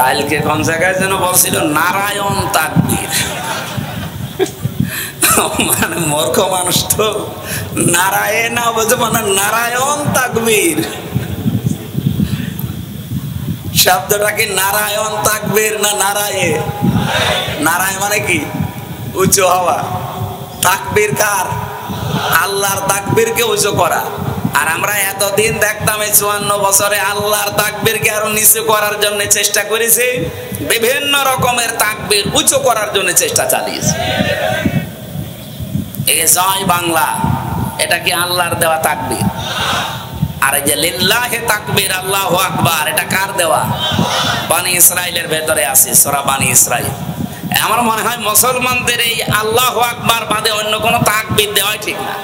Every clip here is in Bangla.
কালকে কোন জায়গায় যেন বলছিল নারায়ণ তাকবীর, মানে মূর্খ মানুষ তো নারায়ণ বলছে মানে নারায়ণ তাকবীর। শব্দটা কি নারায়ণ তাকবীর না নারায়ে? নারায় মানে কি উঁচু হওয়া, তাকবীর কার? আল্লাহর তাকবীরকে উঁচু করা। আর আমরা এতদিন দেখতাম এই 54 বছরে আল্লাহর তাকবীরকে আরো নিচু করার জন্য চেষ্টা করেছি, বিভিন্ন রকমের তাকবীর উঁচু করার জন্য চেষ্টা চালিয়েছি। এই জয় বাংলা, এটা কি আল্লাহর দেওয়া তাকবীর? আর এই যে লিল্লাহে তাকবীর আল্লাহু আকবার, এটা কার দেওয়া? বনি ইসরাইলের ভেতরে আছে, সূরা বনি ইসরাইল। আমার মনে হয় মুসলমানদের এই আল্লাহু আকবার বাদে অন্য কোনো তাকবীর দেওয়াই ঠিক না।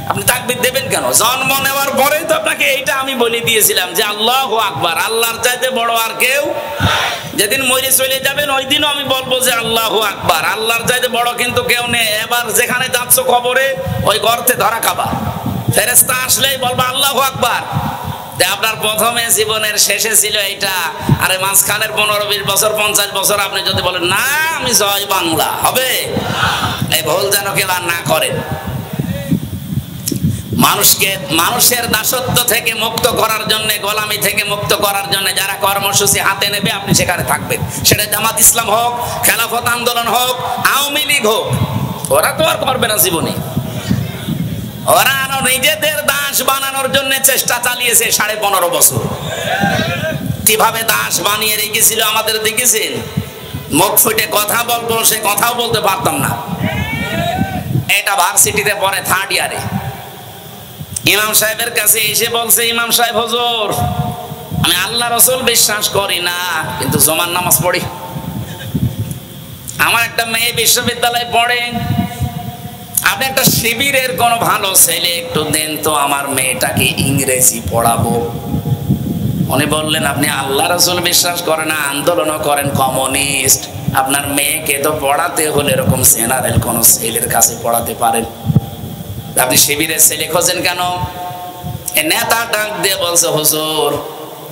আপনি তাকবীর দেবেন কেন? জন্ম নেওয়ার পরেই তো আপনাকে এইটা আমি বলে দিয়েছিলাম যে আল্লাহু আকবার, আল্লাহর চাইতে বড় আর কেউ। যেদিন মরে চলে যাবেন ওই দিনও আমি বলবো যে আল্লাহু আকবার, আল্লাহর চাইতে বড় কিন্তু কেউ নেই। এবার যেখানে যাচ্ছ কবরে, ওই গর্তে ধরা খাবা, ফেরেশতা আসলেই বলবা আল্লাহু আকবার। আপনার প্রথমে জীবনের শেষে ছিল এইটা, আরে মাঝখানের 15-20 বছর 50 বছর আপনি যদি বলেন না আমি জয় বাংলা, হবে? এই ভুল যেন কেউ আর না করেন। মানুষকে মানুষের দাসত্ব থেকে মুক্ত করার জন্য, গোলামি থেকে মুক্ত করার জন্য যারা কর্মসূচি হাতে নেবে আপনি সেখানে থাকবেন। সেটা জামাত ইসলাম হোক, খেলাফত আন্দোলন হোক, আওয়ামী লীগ হোক, ওরা তো আর করবে না জীবনে। ওরা আরো নিজেদের দাস বানানোর জন্য চেষ্টা চালিয়েছে 15.5 বছর। কিভাবে দাস বানিয়ে রেখেছিল আমাদের দেখেছেন? মুখ ফুটে কথা বলবো, সে কথাও বলতে পারতাম না। এটা ভার্সিটিতে পড়ে 3rd ইয়ারে, ইমাম সাহেবের কাছে এসে বলছে, ইমাম সাহেব হুজুর আমি আল্লাহ রাসূল বিশ্বাস করি না, কিন্তু জুমার নামাজ পড়ি। আমার একটা মেয়ে বিশ্ববিদ্যালয়ে পড়ে, আপনি একটা শিবিরের কোন ভালো ছেলে একটু দেন তো, আমার মেয়েটাকে ইংরেজি পড়াবো। উনি বললেন আপনি আল্লাহ রাসূল বিশ্বাস করেন না, আন্দোলনও করেন, কমিউনিস্ট, আপনার মেয়েকে তো পড়াতে হলে এরকম জেনারেল কোন ছেলের কাছে পড়াতে পারেন, আপনি শিবিরের ছেলে খোঁজেন কেন? নেতা ডাক দিয়ে বলছে হুজুর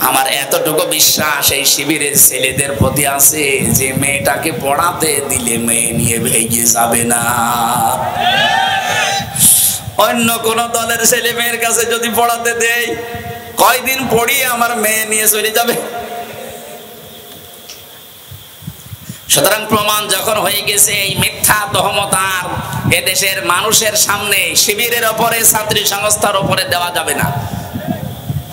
আমার এতটুকু বিশ্বাস এই শিবিরের ছেলেদের প্রতি আছে যে মেয়েটাকে পড়াতে দিলে মেয়ে নিয়ে ভেগে যাবে না। অন্য কোন দলের ছেলে মেয়ের কাছে যদি পড়াতে দেই, কয়দিন পড়িয়ে আমার মেয়ে নিয়ে চলে যাবে। সুতরাং প্রমাণ যখন হয়ে গেছে এই মিথ্যা তহমত আর এদেশের মানুষের সামনে শিবিরের ওপরে, ছাত্রী সংস্থার ওপরে দেওয়া যাবে না।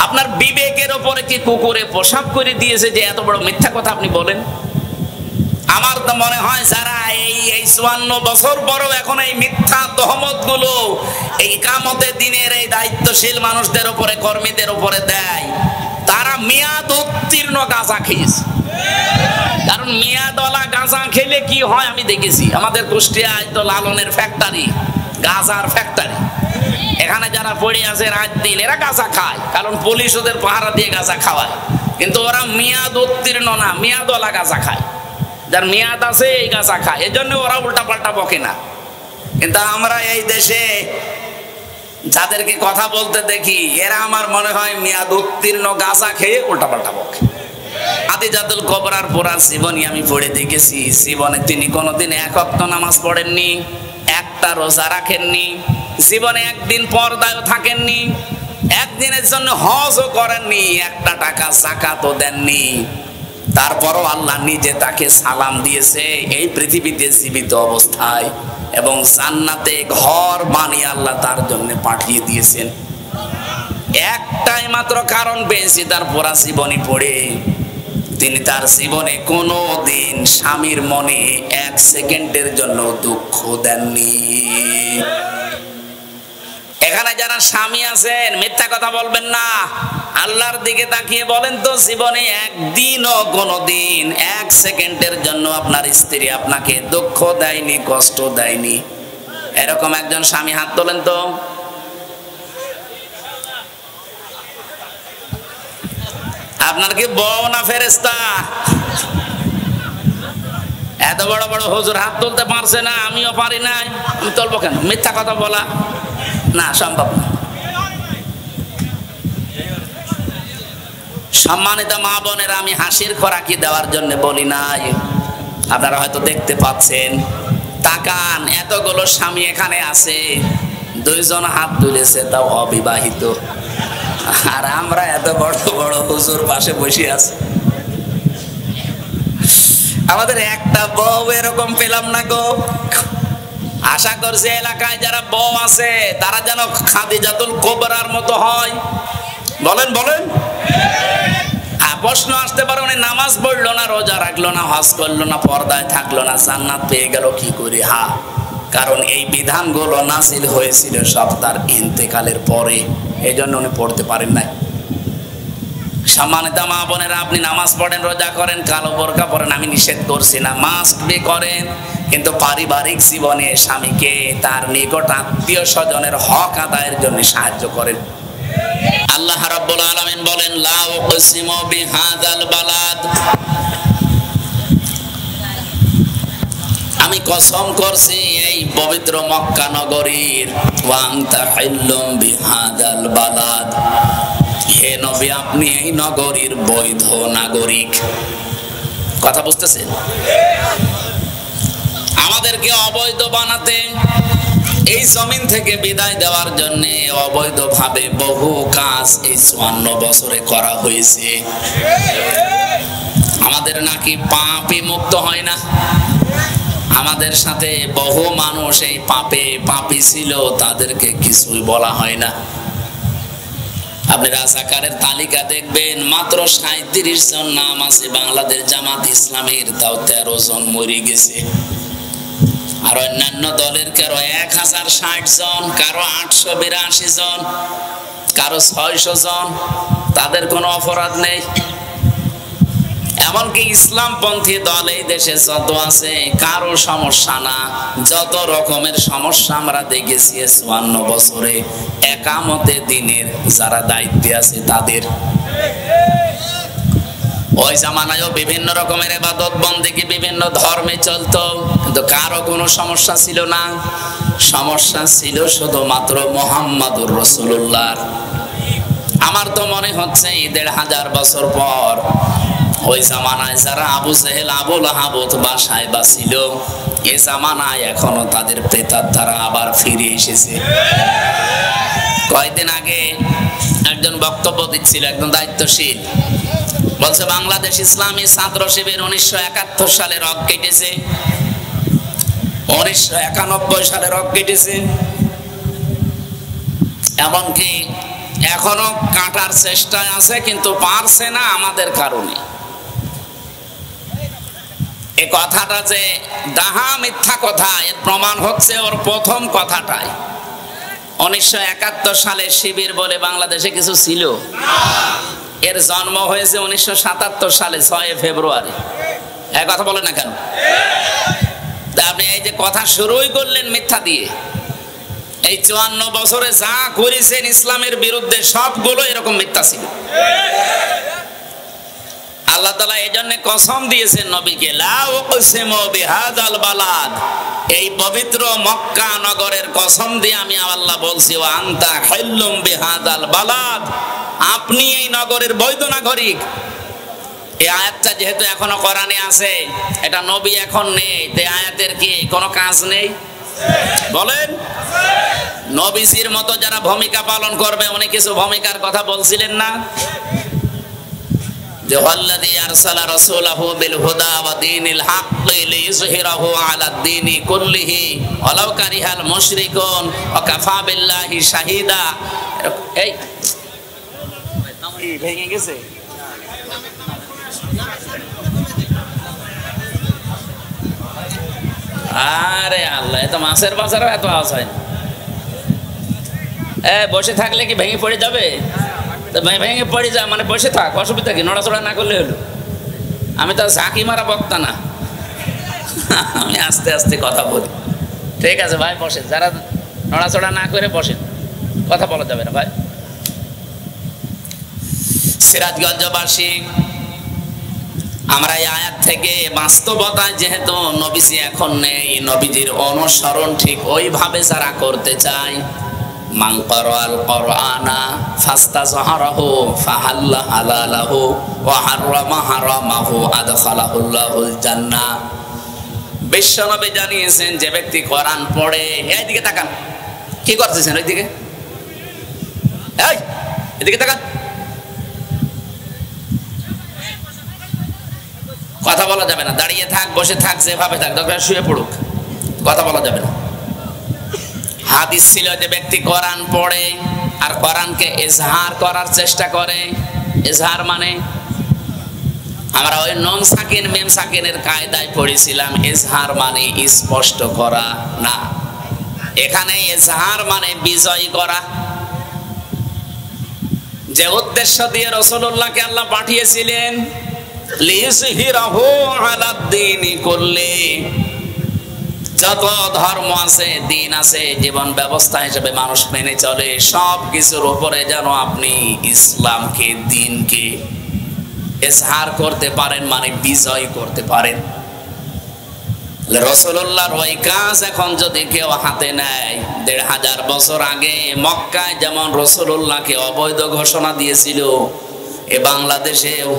আপনার বিবেকের ওপরে কি কুকুরে পোশাক করে দিয়েছে যে এত বড় মিথ্যা কথা আপনি বলেন? আমার তো মনে হয় যারা এই 54 বছর পরও এখন এই মিথ্যা তহমত গুলো এই কিয়ামতের দিনের এই দায়িত্বশীল মানুষদের উপরে, কর্মীদের উপরে দেয়, তারা মেয়াদ উত্তীর্ণ গাঁজা খেয়েছে। কারণ মেয়াদওয়ালা গাঁজা খেলে কি হয় আমি দেখেছি। আমাদের কুষ্টিয়ায় তো লালনের ফ্যাক্টরি, গাঁজার ফ্যাক্টরি, এখানে যারা পড়ে আছে রাত দিন এরা গাঁজা খায়, কারণ পুলিশ ওদের পাহারা দিয়ে গাঁজা খাওয়ায়। কিন্তু ওরা মেয়াদ উত্তীর্ণ না, মেয়াদওয়ালা গাঁজা খায়। যার মেয়াদ আছে এই গাঁজা খায়, এই জন্য ওরা উল্টা পাল্টা বকে না। কিন্তু আমরা এই দেশে যাদেরকে কথা বলতে দেখি, এরা আমার মনে হয় মেয়াদ উত্তীর্ণ গাঁজা খেয়ে উল্টা পাল্টা বকে। আদিজাতুল কুবরার পুরা জীবনী আমি পড়ে দেখেছি। জীবনে তিনি কোনোদিন 1 ওয়াক্ত নামাজ পড়েননি, একটা রোজা রাখেননি, জীবনে একদিন পর্দায়ও থাকেননি, একদিনের জন্য হজও করেননি, 1 টাকা যাকাতও দেননি। তারপরও আল্লাহ নিজে তাকে সালাম দিয়েছে এই পৃথিবীতে জীবিত অবস্থায়, এবং জান্নাতে ঘর বানিয়ে আল্লাহ তার জন্য পাঠিয়ে দিয়েছেন। একটাই মাত্র কারণ পেয়েছি তার পুরা জীবনী পড়ে, তিনি তার জীবনে কোনো দিন স্বামীর মনে 1 সেকেন্ডের জন্য দুঃখ দেননি। এখানে যারা স্বামী আছেন মিথ্যা কথা বলবেন না, আল্লাহর দিকে তাকিয়ে বলেন তো জীবনে একদিনও কোনোদিন 1 সেকেন্ডের জন্য আপনার স্ত্রী আপনাকে দুঃখ দেয়নি, কষ্ট দেয়নি? এরকম একজন স্বামী হাত তোলেন তো। আপনার কি বউ না ফেরেশতা? এত বড় বড় হুজুর হাত তুলতে পারছে না, আমিও পারি না, আমি তুলবো কেন? মিথ্যা কথা বলা না, সম্ভব না। সম্মানিত মা বোনেরা, আমি হাসির খোরাকি দেওয়ার জন্য বলি নাই, আপনারা হয়তো দেখতে পাচ্ছেন। তাকান, এতগুলো স্বামী এখানে আছে, 2 জন হাত তুলেছে, তাও অবিবাহিত। আর আমরা এত বড় বড় হুজুর পাশে বসে আছি, আমাদের একটা বউ এরকম পেলাম না গো। আশা করছি এলাকায় যারা বউ আছে তারা যেন খাদিজাতুল কুবরার মতো হয়। বলেন বলেন। প্রশ্ন আসতে পারে, উনি নামাজ পড়লো না, রোজা রাখলো না, হজ করলো না, পর্দায় থাকলো না, জান্নাত পেয়ে গেল কি করে? কারণ এই বিধানগুলো নাযিল হয়েছিল সব তার ইন্তেকালের পরে, এই জন্য উনি পড়তে পারেন নাই। সম্মানিত মা বোনেরা, আপনি নামাজ পড়েন, রোজা করেন, কালো বোরকা পরেন, আমি নিষেধ করছি না, মাস্ট বি করেন, কিন্তু পারিবারিক জীবনে স্বামীকে তার নিকট আত্মীয় স্বজনের হক আদায়ের জন্য সাহায্য করেন। আল্লাহ রাব্বুল আলামিন বলেন, লা উকসিমু বিহাযাল বালাদ, আমি কসম করছি এই পবিত্র মক্কা নগরীর, ওয়া আনতা হিল্লুম বিহাযাল বালাদ, হে নবী আপনি এই নগরীর বৈধ নাগরিক। কথা বুঝতেছেন? আমাদেরকে অবৈধ বানাতে, এই জমিন থেকে বিদায় দেওয়ার জন্য অবৈধভাবে বহু কাজ এই 54 বছরে করা হয়েছে। আমাদের নাকি পাপই মুক্ত হয় না। আমাদের সাথে বহু মানুষ এই পাপী ছিল, তাদেরকে কিছুই বলা হয় না। আপনি রাজাকারের তালিকা দেখবেন, মাত্র 37 জন নাম আছে বাংলাদেশ জামাত ইসলামের, তাও 13 জন মরে গেছে। আর অন্যান্য দলের কারো 1060 জন, কারো 882 জন, কারো 600 জন, তাদের কোনো অপরাধ নেই। এমনকি ইসলামপন্থী দল এই দেশে যত আছে কারো সমস্যা না। যত রকমের সমস্যা আমরা দেখেছি 54 বছরে একামতে দিনের যারা দায়িত্বে আছে তাদের। ওই জামানায়ও বিভিন্ন রকমের ইবাদত বন্দেগী বিভিন্ন ধর্মে চলতো, কিন্তু কারো কোনো সমস্যা ছিল না। সমস্যা ছিল শুধুমাত্র মুহাম্মাদুর রাসূলুল্লাহর। আমার তো মনে হচ্ছে 1500 বছর পর ওই জামানায় যারা আবু জেহেল, আবু লাহাব বাসায় বাঁচিল, এ জামানায় এখনো তাদের প্রেতার দ্বারা আবার ফিরে এসেছে। কয়েকদিন আগে একজন বক্তব্য দিচ্ছিল, একজন দায়িত্বশীল, বলছে বাংলাদেশ ইসলামী ছাত্র শিবির 1971 সালে রক কেটেছে, 1991 সালে রক কেটেছে, এমনকি এখনো কাটার চেষ্টায় আছে, কিন্তু পারছে না আমাদের কারণে। এই কথাটা যে ডাহা মিথ্যা কথা, এর প্রমাণ হচ্ছে ওর প্রথম কথাটাই। 1971 সালে শিবির বলে বাংলাদেশে কিছু ছিল? এর জন্ম হয়েছে 1977 সালে 6 ফেব্রুয়ারি। এক কথা বলে না কেন? আপনি এই যে কথা শুরুই করলেন মিথ্যা দিয়ে। এই 54 বছরে যা করেছেন ইসলামের বিরুদ্ধে সবগুলো এরকম মিথ্যা ছিল। আল্লাহ তাআলা এই জন্য কসম দিয়েছেন নবীকে, লা উকসিমু বিহাযাল বালাদ, এই পবিত্র মক্কা নগরের কসম দিয়ে আমি আল্লাহ বলছি, ওয়া আনতা হিল্লুম বিহাযাল বালাদ, আপনি এই নগরের বৈধ নাগরিক। এই আয়াতটা যেহেতু এখনো কোরআনে আছে, এটা নবী এখন নেই, এই আয়াতের কি কোনো কাজ নেই? বলেন। নবীজির মতো যারা ভূমিকা পালন করবে, উনি কিছু ভূমিকার কথা বলছিলেন না? যে আল্লাযী আরসালা রাসূলাহু বিল হুদা ওয়া দীনিল হাক্কি লিইয়ুযহিরাহু আলাদ দীনি কুল্লিহি ওয়ালাউ কারিহাল মুশরিকুন ওয়া কাফা বিল্লাহি শাহিদা। এই ভেঙে গেছে। আরে আল্লাহ, এত মাছের বাজারও এত আওয়াজ হয় না। বসে থাকলে কি ভেঙে পড়ে যাবে? তো ভেঙে পড়ে যা, মানে বসে থাক, অসুবিধা কি? নড়াচড়া না করলে হলো। আমি তো ঝাঁকি মারা বক্তা না, আমি আস্তে আস্তে কথা বলি। ঠিক আছে ভাই, বসেন। যারা নড়াচড়া না করে বসেন, কথা বলা যাবে না ভাই। সিরাজগঞ্জবাসী, আমরা এই আয়াত থেকে বাস্তবতায় যেহেতু নবীজি এখন নেই, নবীজির অনুসরণ ঠিক ওইভাবে যারা করতে চায়, মান ক্বারাআল কুরআনা ফাস্তাযহারাহু ফাহাল্লা হালালাহু ওয়া হাররামা হারামাহু আদখালাহুল্লাহুল জান্নাহ। বিশ্বনবী জানিয়েছেন যে ব্যক্তি কোরআন পড়ে, এইদিকে তাকান, কি করতেছেন ওইদিকে, এই এদিকে তাকান, কথা বলা যাবে না, দাঁড়িয়ে থাক, বসে থাক, যেভাবে থাক, দরকার শুয়ে পড়ুক, কথা বলা যাবে না। হাদিস ছিল যে ব্যক্তি কোরআন পড়ে আর কোরআনকে ইজহার করার চেষ্টা করে। ইজহার মানে আমরা ওই নুন সাকিন মিম সাকিনের কায়দায় পড়েছিলাম, ইজহার মানে স্পষ্ট করা না, এখানে ইজহার মানে বিজয় করা। যে উদ্দেশ্য দিয়ে রাসূলুল্লাহকে আল্লাহ পাঠিয়েছিলেন, লিইয়ুযহিরাহু আলাদ-দীনি কুল্লি, যত ধর্ম আছে, দিন আছে, জীবন ব্যবস্থা হিসেবে মানুষ মেনে চলে, সব কিছুর উপরে যেন আপনি ইসলামকে, দিনকে ইজহার করতে পারেন, মানে বিজয় করতে পারেন। রাসূলুল্লাহর ওই কাজ এখন যদি কেউ হাতে নেয়, ১৫০০ বছর আগে মক্কায় যেমন রাসূলুল্লাহকে অবৈধ ঘোষণা দিয়েছিল, এ বাংলাদেশেও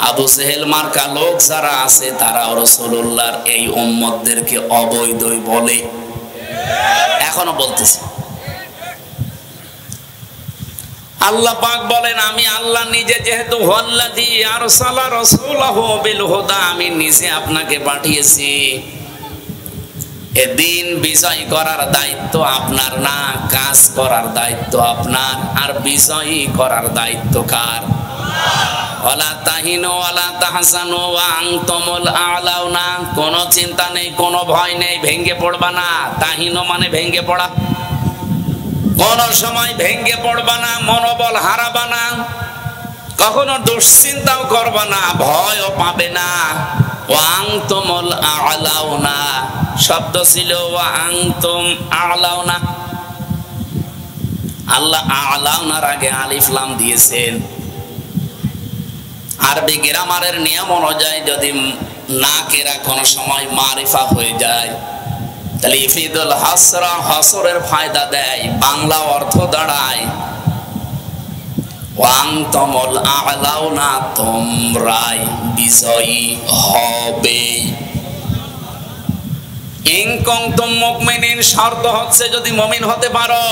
আবু জেহেল মার্কা লোক যারা আছে তারা রাসূলুল্লাহর এই উম্মতদেরকে অবৈধই বলে, এখনো বলতেছে। আল্লাহ পাক বলেন, আমি আল্লাহ নিজে যেহেতু হুয়াল্লাযী আরসালা রাসূলাহু বিল হুদা, আমি নিজে আপনাকে পাঠিয়েছি, এ দিন বিজয় করার দায়িত্ব আপনার না, কাজ করার দায়িত্ব আপনার, আর বিজয়ী করার দায়িত্ব কার? ওয়ালা তাহিনু ওয়ালা তাহসানু ওয়া আনতুমুল আ'লাউনা, কোনো চিন্তা নেই, কোনো ভয় নেই, ভেঙে পড়বা না। তাহিনু মানে ভেঙে পড়া, কোন সময় ভেঙে পড়বা না, মনোবল হারাবা না, কখনো দুশ্চিন্তাও করবা না, ভয়ও পাবে না। ওয়া আনতুমুল আ'লাউনা শব্দ ছিল ওয়া আনতুম আ'লাউনা, আল্লাহ আ'লাউনার আগে আলিফ লাম দিয়েছেন। আরবি গ্রামারের নিয়ম অনুযায়ী যদি নাকেরা কোন সময় মারিফা হয়ে যায়, তাহলে ইফিদুল হাসরা, হাসরের ফায়দা দেয়, বাংলা অর্থ দাঁড়ায় ওয়ানতুমুল আ'লাউনা, তোমরাই বিজয়ী হবে। ইন কুনতুম মুমিনিন, শর্ত হচ্ছে যদি মুমিন হতে পারো।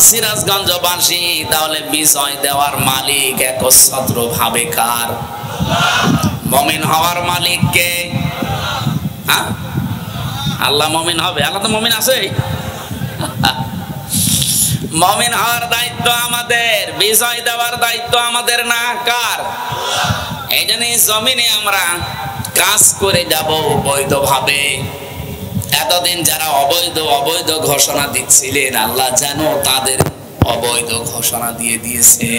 সিরাজগঞ্জবাসী, তাহলে বিজয় দেওয়ার মালিক একচ্ছত্র ভাবে কার? মুমিন হওয়ার মালিক কে? হ্যাঁ, আল্লাহ মুমিন হবে, আল্লাহ তো মুমিন আছে। মুমিন হওয়ার দায়িত্ব আমাদের, বিজয় দেওয়ার দায়িত্ব আমাদের না, কার? এই জন্যই জমিনে আমরা কাজ করে যাব বৈধভাবে। এতদিন যারা অবৈধ ঘোষণা দিচ্ছিলেন, আল্লাহ যেন তাদের অবৈধ ঘোষণা দিয়ে দিয়েছে।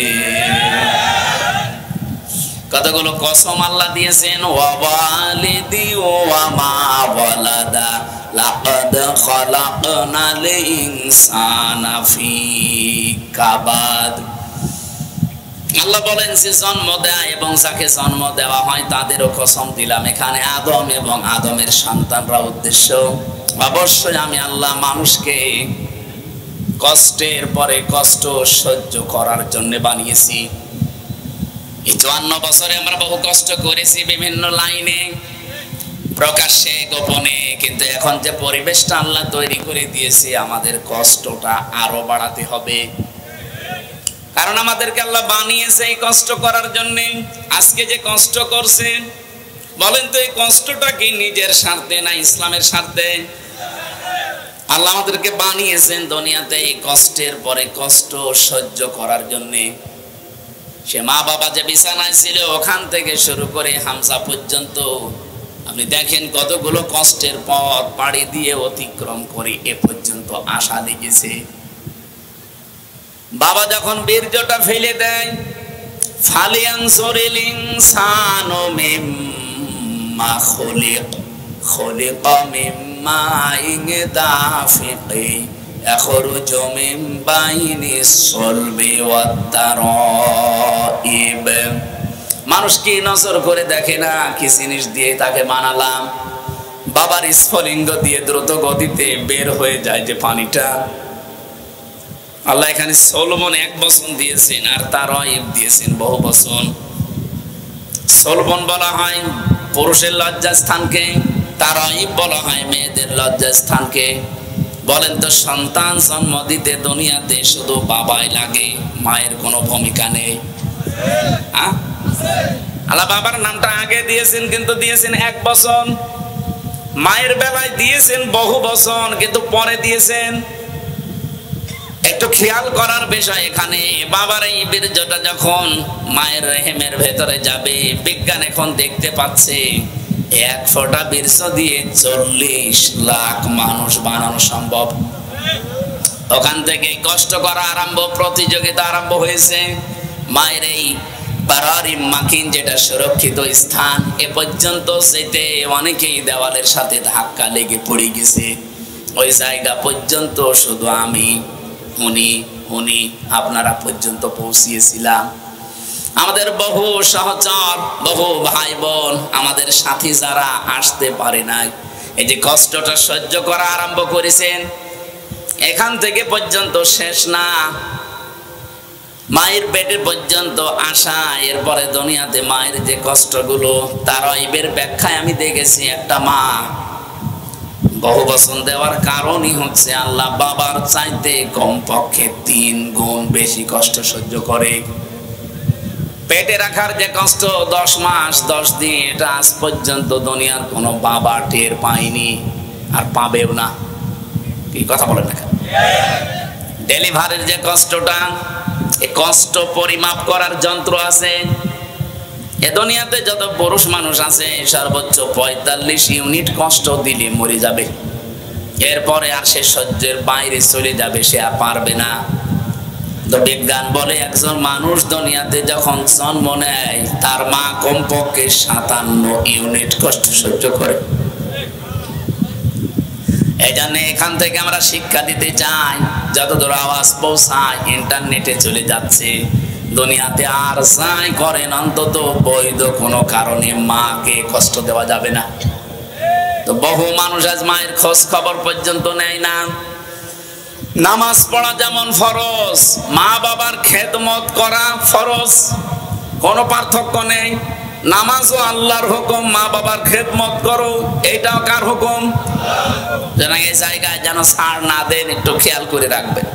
কতগুলো কসম আল্লাহ দিয়েছেন, ওয়া ওয়ালিদি ওয়া মা ওয়ালাদা লাকাদ খালাকনাল ইনসানা ফি কাবাদ। আল্লাহ বলেন যে জন্ম দেয় এবং যাকে জন্ম দেওয়া হয় তাদেরও কসম দিলাম। এখানে আদম এবং আদমের সন্তানরা উদ্দেশ্য। অবশ্যই আমি আল্লাহ মানুষকে কষ্টের পরে কষ্ট সহ্য করার জন্য বানিয়েছি। এই 54 বছরে আমরা বহু কষ্ট করেছি বিভিন্ন লাইনে, প্রকাশ্যে গোপনে, কিন্তু এখন যে পরিবেশটা আল্লাহ তৈরি করে দিয়েছে, আমাদের কষ্টটা আরো বাড়াতে হবে। কারণ আমাদেরকে আল্লাহ বানিয়েছে এই কষ্ট করার জন্য। আজকে যে কষ্ট করছেন, বলেন তো এই কষ্টটা কি নিজের স্বার্থে না ইসলামের স্বার্থে? আল্লাহ আমাদেরকে বানিয়েছেন দুনিয়াতে এই কষ্টের পরে কষ্ট সহ্য করার জন্য। সে মা বাবা যে বিছানায় ছিল ওখান থেকে শুরু করে হামজা পর্যন্ত, আপনি দেখেন কতগুলো কষ্টের পথ পাড়ি দিয়ে অতিক্রম করে এ পর্যন্ত আসা লেগেছে। বাবা যখন বীর্যটা ফেলে দেয়, ফালিয়ানজুরিল ইনসানু মিম্মা খুলিকা মিম্মা দাফিকি ইয়াখরুজু মিন বাইনিস সুলবি ওয়াত তারাইব। মানুষ কি নজর করে দেখে না কি জিনিস দিয়ে তাকে বানালাম? বাবার স্ফলিঙ্গ দিয়ে দ্রুত গতিতে বের হয়ে যায় যে পানিটা, আল্লাহ এখানে সলোমন 1 বচন দিয়েছেন, আর তার ওয়াইফ দিয়েছেন বহু বচন। সলোমন বলা হয় পুরুষের লজ্জাস্থানকে, তার ওয়াইফ বলা হয় মেয়েদের লজ্জাস্থানকে। বলেন তো, সন্তান জন্ম দিতে দুনিয়াতে শুধু বাবাই লাগে, মায়ের কোনো ভূমিকা নেই? আল্লাহ বাবার নামটা আগে দিয়েছেন, কিন্তু দিয়েছেন 1 বচন। মায়ের বেলায় দিয়েছেন বহু বচন, কিন্তু পরে দিয়েছেন। একটু খেয়াল করার বিষয় এখানে, বাবার এই বীর্যটা যখন মায়ের রেহেমের ভেতরে যাবে, বিজ্ঞান এখন দেখতে পাচ্ছে 1 ফোঁটা বীর্য দিয়ে 40 লাখ মানুষ বানানো সম্ভব। ওখান থেকে কষ্ট করা আরম্ভ, প্রতিযোগিতা আরম্ভ হয়েছে। মায়ের এই বারারি মাকিন, যেটা সুরক্ষিত স্থান, এ পর্যন্ত যেতে অনেকেই দেওয়ালের সাথে ধাক্কা লেগে পড়ে গেছে। ওই জায়গা পর্যন্ত শুধু আমি, উনি আপনারা পর্যন্ত পৌঁছিয়েছিলাম। আমাদের বহু সহচর, বহু ভাই বোন, আমাদের সাথী যারা আসতে পারে নাই, এই যে কষ্টটা সহ্য করা আরম্ভ করেছেন, এখান থেকে পর্যন্ত শেষ না। মায়ের পেটে পর্যন্ত আসা, এরপরে দুনিয়াতে মায়ের যে কষ্টগুলো, তার ওয়াইফের ব্যাখ্যায় আমি দেখেছি একটা মা বহু বচন দেওয়ার কারণই হচ্ছে আল্লাহ বাবার চাইতে কমপক্ষে 3 গুণ বেশি কষ্ট সহ্য করে। পেটে রাখার যে কষ্ট 10 মাস 10 দিন, এটা আজ পর্যন্ত দুনিয়ার কোনো বাবা টের পায়নি, আর পাবেও না। কি কথা বলেন না? ডেলিভারির যে কষ্টটা, এই কষ্ট পরিমাপ করার যন্ত্র আছে। এ দুনিয়াতে যত পুরুষ মানুষ আছে, সর্বোচ্চ 45 ইউনিট কষ্ট দিলে মরে যাবে। এরপরে আর সে সহ্যের বাইরে চলে যাবে, সে আর পারবে না। তো বিজ্ঞান বলে, একজন মানুষ দুনিয়াতে যখন জন্ম নেয়, তার মা কমপক্ষে 57 ইউনিট কষ্ট সহ্য করে। এই জন্য এখান থেকে আমরা শিক্ষা দিতে চাই, যতদূর আওয়াজ পৌঁছায় ইন্টারনেটে চলে যাচ্ছে, দুনিয়াতে আর যাই করেন, অন্তত বৈধ কোনো কারণে মাকে কষ্ট দেওয়া যাবে না। তো বহু মানুষ আজ মায়ের খোঁজ খবর পর্যন্ত নেয় না। নামাজ পড়া যেমন ফরজ, মা বাবার খেদমত করা ফরজ, কোনো পার্থক্য নেই। নামাজও আল্লাহর হুকুম, মা বাবার খেদমত করো, এইটাও কার হুকুম? যেন এই জায়গায় যেন ছাড় না দেন, একটু খেয়াল করে রাখবেন।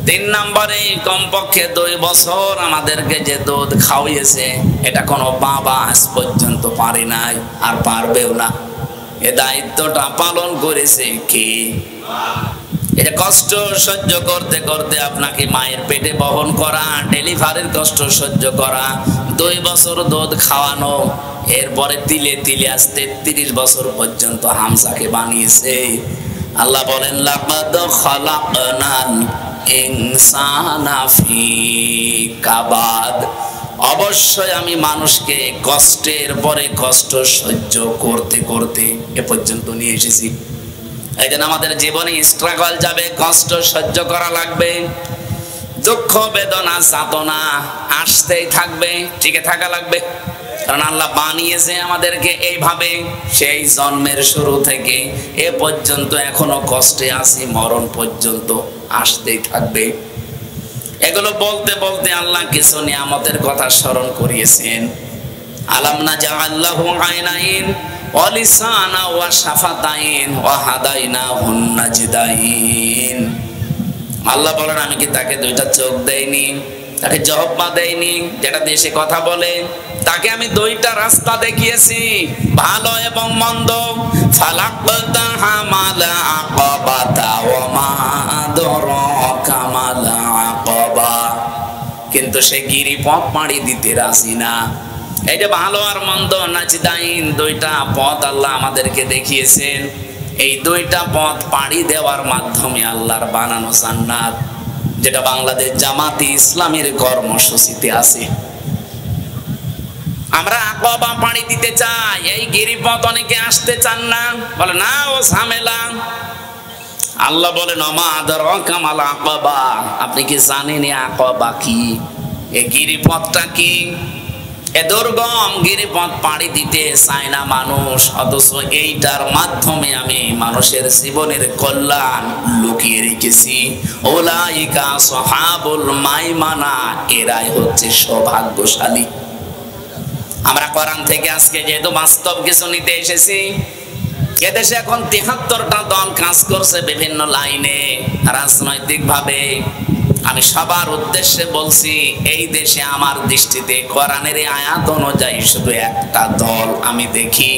3 নম্বরে, কমপক্ষে 2 বছর আমাদেরকে যে দুধ খাওয়িয়েছে, এটা কোনো বাবা আজ পর্যন্ত পারে নাই, আর পারবেও না। এ দায়িত্বটা পালন করেছে কে? এটা কষ্ট সহ্য করতে করতে আপনাকে মায়ের পেটে বহন করা, ডেলিভারির কষ্ট সহ্য করা, 2 বছর দুধ খাওয়ানো, এরপরে তিলে তিলে আজ 33 বছর পর্যন্ত হামজাকে বানিয়েছে। আল্লাহ বলেন, লাকাদ খালাকনাল ইনসানা ফি কাবাদ, অবশ্যই আমি মানুষকে কষ্টের পরে কষ্ট সহ্য করতে করতে এ পর্যন্ত নিয়ে এসেছি। এই জন্য আমাদের জীবনে স্ট্রাগল যাবে, কষ্ট সহ্য করা লাগবে, দুঃখ বেদনা যাতনা আসতেই থাকবে, টিকে থাকা লাগবে। কারণ আল্লাহ বানিয়েছে আমাদেরকে এইভাবে, সেই জন্মের শুরু থেকে এ পর্যন্ত এখনো কষ্টে আছি, মরণ পর্যন্ত আসতেই থাকবে। এগুলো বলতে বলতে আল্লাহ কিছু নিয়ামতের কথা স্মরণ করিয়েছেন। আলাম নাজআল লাহু আইনাইন ওয়া লিসানা ওয়া শাফাতাইন ওয়া হাদাইনাহুন নাজদাইন। আল্লাহ বলেন, আমি কি তাকে 2টা চোখ দেইনি, তাকে জিহ্বা দেইনি যেটা দিয়ে সে কথা বলে, তাকে আমি 2টা রাস্তা দেখিয়েছি, ভালো এবং মন্দ। ফালাকতাহা মালা আকাবাতা ওয়া মা আদরাকা মালা আকাবা, কিন্তু সে গিরিপথ পাড়ি দিতে রাজি না। এই যে ভালো আর মন্দ, নাজদাইন, 2টা পথ আল্লাহ আমাদেরকে দেখিয়েছেন। এই 2টা পথ পাড়ি দেওয়ার মাধ্যমে আল্লাহর বানানো জান্নাত, যেটা বাংলাদেশ জামাতে ইসলামের কর্মসূচিতে আছে, আমরা আকবা পাড়ি দিতে চাই। এই গিরিপথ অনেকে আসতে চান না, বলে না ও ঝামেলা। আল্লাহ বলেন, ওমা আদরাকা মাল আকাবা, আপনি কি জানেন আকবা কি? এই গিরিপথটা কি? এ দুর্গম গিরিপথ পাড়ি দিতে চায় না মানুষ, অথচ এইটার মাধ্যমে আমি মানুষের জীবনের কল্যাণ লুকিয়ে রেখেছি। উলাইকা সাহাবুল মাইমানা, এরাই হচ্ছে সৌভাগ্যশালী। আমরা কোরআন থেকে আজকে যেহেতু বাস্তব কিছু নিতে এসেছি, এদেশে এখন ৭৩টা দল কাজ করছে বিভিন্ন লাইনে রাজনৈতিক ভাবে। আমি সবার উদ্দেশ্যে বলছি, এই দেশে আমার দৃষ্টিতে কোরআনের আয়াত অনুযায়ী শুধু একটা দল আমি দেখি,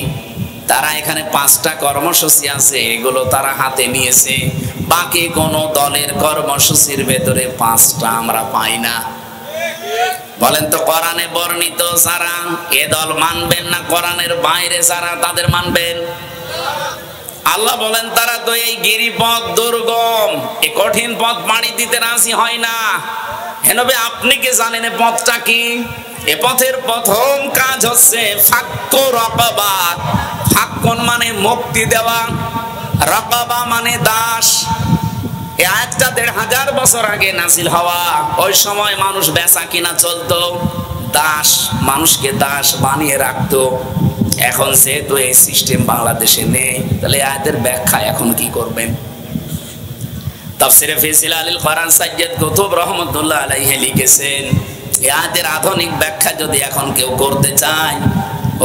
তারা এখানে 5টা কর্মসূচি আছে, এগুলো তারা হাতে নিয়েছে। বাকি কোন দলের কর্মসূচির ভেতরে 5টা আমরা পাই না। বলেন তো, কোরআনে বর্ণিত যারা এ দল মানবেন না, কোরআনের বাইরে যারা তাদের মানবেন? আল্লাহ বলেন তারা তো এই গিরিপথ দুর্গম, এই কঠিন পথ পাড়ি দিতে রাজি হয় না। হেনবে আপনি কি জানেন এ পথটা কি? এ পথের প্রথম কাজ হচ্ছে ফাক্কু রাকাবা। ফাক্কুন মানে মুক্তি দেওয়া, রাকাবা মানে দাস। এই আয়াতটা ১৫০০ বছর আগে নাজিল হওয়া। ওই সময় মানুষ বেচা কিনা চলতো, দাস মানুষকে দাস বানিয়ে রাখতো। এখন যেহেতু এই সিস্টেম বাংলাদেশে নেই, তাহলে আয়াতের ব্যাখ্যা এখন কি করবেন? তাফসীরে ফি জিলালিল কোরআন সাইয়্যিদ কুতুব রাহমাতুল্লাহ আলাইহি লিখেছেন, এই আয়াতের আধুনিক ব্যাখ্যা যদি এখন কেউ করতে চায়,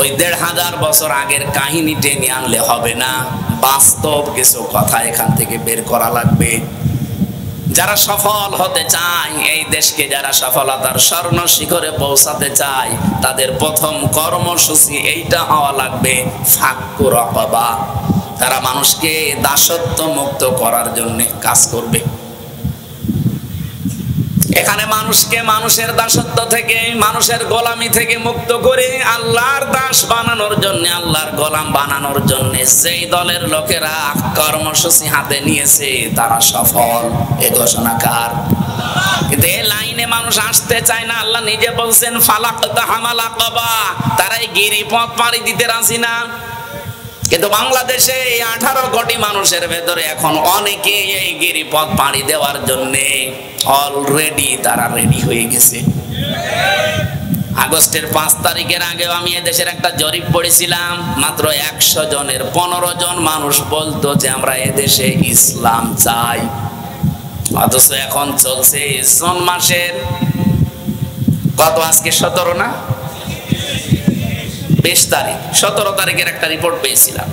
ওই ১৫০০ বছর আগের কাহিনী টেনে আনলে হবে না, বাস্তব কিছু কথা এখান থেকে বের করা লাগবে। যারা সফল হতে চায়, এই দেশকে যারা সফলতার স্বর্ণ শিখরে পৌঁছাতে চায়, তাদের প্রথম কর্মসূচি এইটা হওয়া লাগবে, ফাক্কু রাকাবা। তারা মানুষকে দাসত্ব মুক্ত করার জন্য কাজ করবে। এখানে মানুষকে মানুষের দাসত্ব থেকে, মানুষের গোলামি থেকে মুক্ত করে আল্লাহর দাস বানানোর জন্য, আল্লাহর গোলাম বানানোর জন্য যেই দলের লোকেরা কর্মসূচি হাতে নিয়েছে তারা সফল, এ ঘোষণাকার। কিন্তু এই লাইনে মানুষ আসতে চায় না। আল্লাহ নিজে বলছেন ফালাকতাহামাল আকাবা, তারা এই গিরিপথ পাড়ি দিতে রাজি না। কিন্তু বাংলাদেশে 18 কোটি মানুষের ভেতরে এখন অনেকে এই গিরিপথ পাড়ি দেওয়ার জন্য অলরেডি তারা রেডি হয়ে গেছে। আগস্টের 5 তারিখের আগেও আমি এদেশের একটা জরিপ পড়েছিলাম, মাত্র 100 জনের 15 জন মানুষ বলতো যে আমরা এদেশে ইসলাম চাই। অথচ এখন চলছে জুন মাসের কত, আজকে 17 না 20 তারিখ, 17 তারিখের একটা রিপোর্ট পেয়েছিলাম।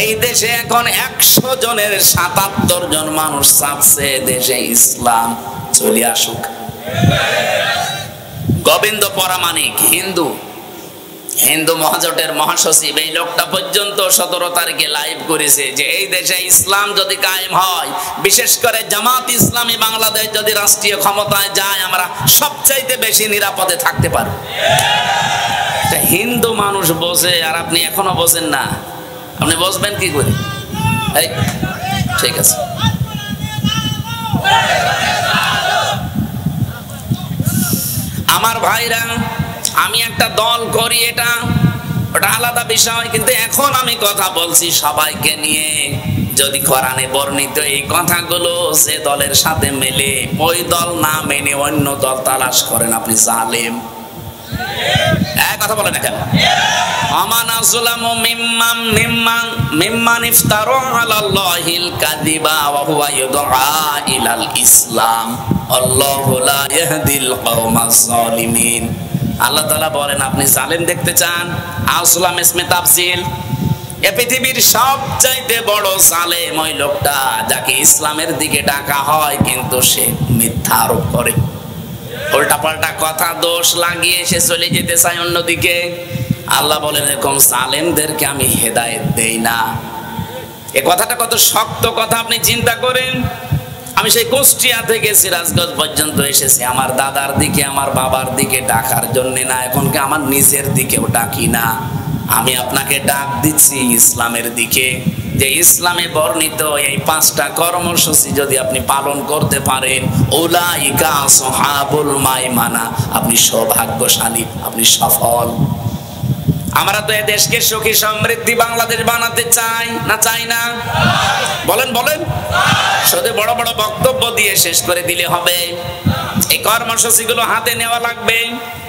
এই দেশে এখন 100 জনের 77 জন মানুষ চাচ্ছে দেশে ইসলাম চলে আসুক। গোবিন্দ পরামানিক হিন্দু মহাজোটের মহাসচিব, এই লোকটা পর্যন্ত 17 তারিখে লাইভ করেছে যে এই দেশে ইসলাম যদি কায়েম হয়, বিশেষ করে জামাত ইসলামী বাংলাদেশ যদি রাষ্ট্রীয় ক্ষমতায় যায়, আমরা সবচাইতে বেশি নিরাপদে থাকতে পারব। হিন্দু মানুষ বোঝে, আর আপনি এখনো বোঝেন না। আপনি বুঝবেন কি করে? এই ঠিক আছে, আমার ভাইরা, আমি একটা দল করি, ওটা আলাদা বিষয়, কিন্তু এখন আমি কথা বলছি সবাইকে নিয়ে। যদি কোরআনে বর্ণিত এই কথাগুলো যে দলের সাথে মেলে, ওই দল না মেনে অন্য দল তালাশ করেন, আপনি জালেম। কথা বলেন কেন? আমান আসলামু মিম্মান ইফতারা আলাল্লাহিল কাযিবা ওয়া হুয়া ইউদআ ইলাল ইসলাম আল্লাহু লা ইয়াহদিল কওমাজ জালিমিন। আল্লাহ তাআলা বলেন, আপনি জালেম দেখতে চান? আসলাম ইসমে তাফসীল। এ পৃথিবীর সবচাইতে বড় জালেম ওই লোকটা যাকে ইসলামের দিকে ডাকা হয় কিন্তু সে মিথ্যা আরোপ করে, উল্টাপাল্টা কথা দোষ লাগিয়ে সে চলে যেতে চায় অন্যদিকে। আল্লাহ বলেন, এরকম জালেমদেরকে আমি হেদায়েত দেই না। এ কথাটা কত শক্ত কথা আপনি চিন্তা করেন। আমি সেই কুষ্টিয়া থেকে সিরাজগঞ্জ পর্যন্ত এসেছি আমার দাদার দিকে, আমার বাবার দিকে ডাকার জন্য না, এখনকে আমার নিজের দিকেও ডাকি না। আমি আপনাকে ডাক দিচ্ছি ইসলামের দিকে, যে ইসলামে বর্ণিত এই 5টা কর্মসূচি যদি আপনি পালন করতে পারেন, উলাইকা আসহাবুল মাইমানা, আপনি সৌভাগ্যশালী, আপনি সফল। আমরা তো এই দেশকে সুখী সমৃদ্ধি বাংলাদেশ বানাতে চাই না, চাই না? বলেন বলেন। শুধু বড় বড় বক্তব্য দিয়ে শেষ করে দিলে হবে? এই কর্মসূচিগুলো হাতে নেওয়া লাগবে।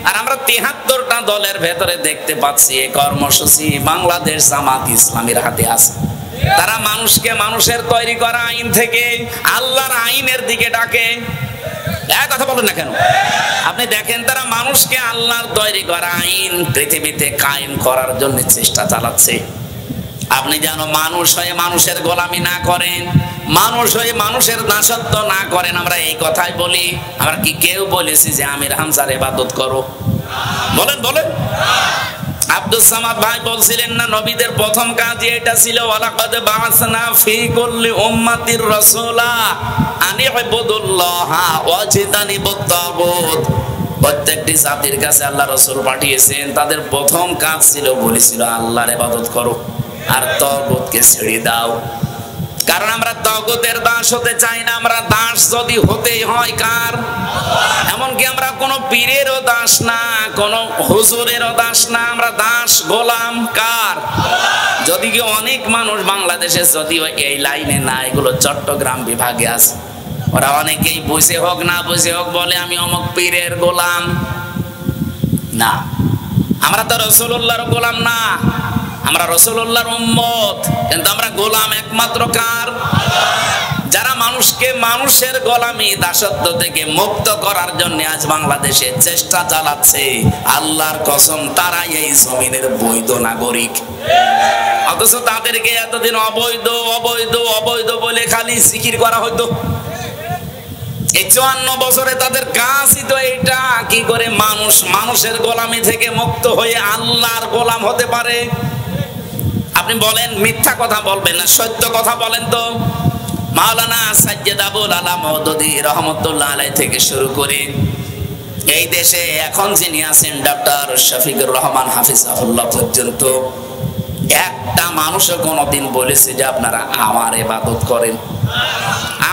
আর আমরা ৭৩টা দলের ভেতরে দেখতে পাচ্ছি এই কর্মসূচি বাংলাদেশ জামাত ইসলামীর হাতে আছে। তারা মানুষকে মানুষের তৈরি করা আইন থেকে আল্লাহর আইনের দিকে ডাকে। এক কথা বলেন না কেন? আপনি দেখেন তারা মানুষকে আল্লাহর তৈরি করা আইন পৃথিবীতে কায়েম করার জন্য চেষ্টা চালাচ্ছে। আপনি যেন মানুষ হয়ে মানুষের গোলামি না করেন, মানুষ হয়ে মানুষের দাসত্ব না করেন। আমরা এই কথাই বলি। আমরা কি কেউ বলেছি যে আমির হামজার ইবাদত করো? বলেন বলেন। আব্দুস সামাদ ভাই বলছিলেন না, নবীদের প্রথম কাজই এটা ছিল, ওয়ালাকাদ বাআসনা ফি কুল্লি উম্মাতির রাসূলা আনি ইবুদুল্লাহা ওয়াজতানিবুত তাগুত। প্রত্যেকটি জাতির কাছে আল্লাহ রাসূল পাঠিয়েছেন, তাদের প্রথম কাজ ছিল, বলেছিল আল্লাহর ইবাদত করো আর তাগুতকে ছেড়ে দাও। কারণ আমরা তাগুতের দাস হতে চাই না। আমরা দাস যদি হতেই হয় কার? এমনকি আমরা কোনো পীরেরও দাস না, কোনো হুজুরেরও দাস না। আমরা দাস গোলাম কার? যদি কি অনেক মানুষ বাংলাদেশে যদিও এই লাইনে না, এগুলো চট্টগ্রাম বিভাগে আছে, ওরা অনেকেই বুঝে হোক না বুঝে হোক বলে আমি অমুক পীরের গোলাম। না, আমরা তো রাসূলুল্লাহর গোলাম না, আমরা রাসূলুল্লাহর উম্মত। কিন্তু আমরা গোলাম একমাত্র কার? যারা মানুষকে মানুষের গোলামি দাসত্ব থেকে মুক্ত করার জন্য আজ বাংলাদেশে চেষ্টা চালাচ্ছে, আল্লাহর কসম তারাই এই জমিনের বৈধ নাগরিক। অথচ তাদেরকে এতদিন অবৈধ অবৈধ অবৈধ বলে খালি জিকির করা হতো। এই ৫৪ বছরে তাদের কাজই তো এইটা, কি করে মানুষ মানুষের গোলামি থেকে মুক্ত হয়ে আল্লাহর গোলাম হতে পারে। আপনি বলেন, মিথ্যা কথা বলবেন না, সত্য কথা বলেন তো। মাওলানা সাজ্জাদ আবুল আলা মওদুদী রহমাতুল্লাহ আলাইহি থেকে শুরু করে এই দেশে এখন যিনি আছেন ডক্টর শফিকুর রহমান হাফিজাহুল্লাহ পর্যন্ত একটা মানুষও কোনোদিন বলেছে যে আপনারা আমার ইবাদত করেন,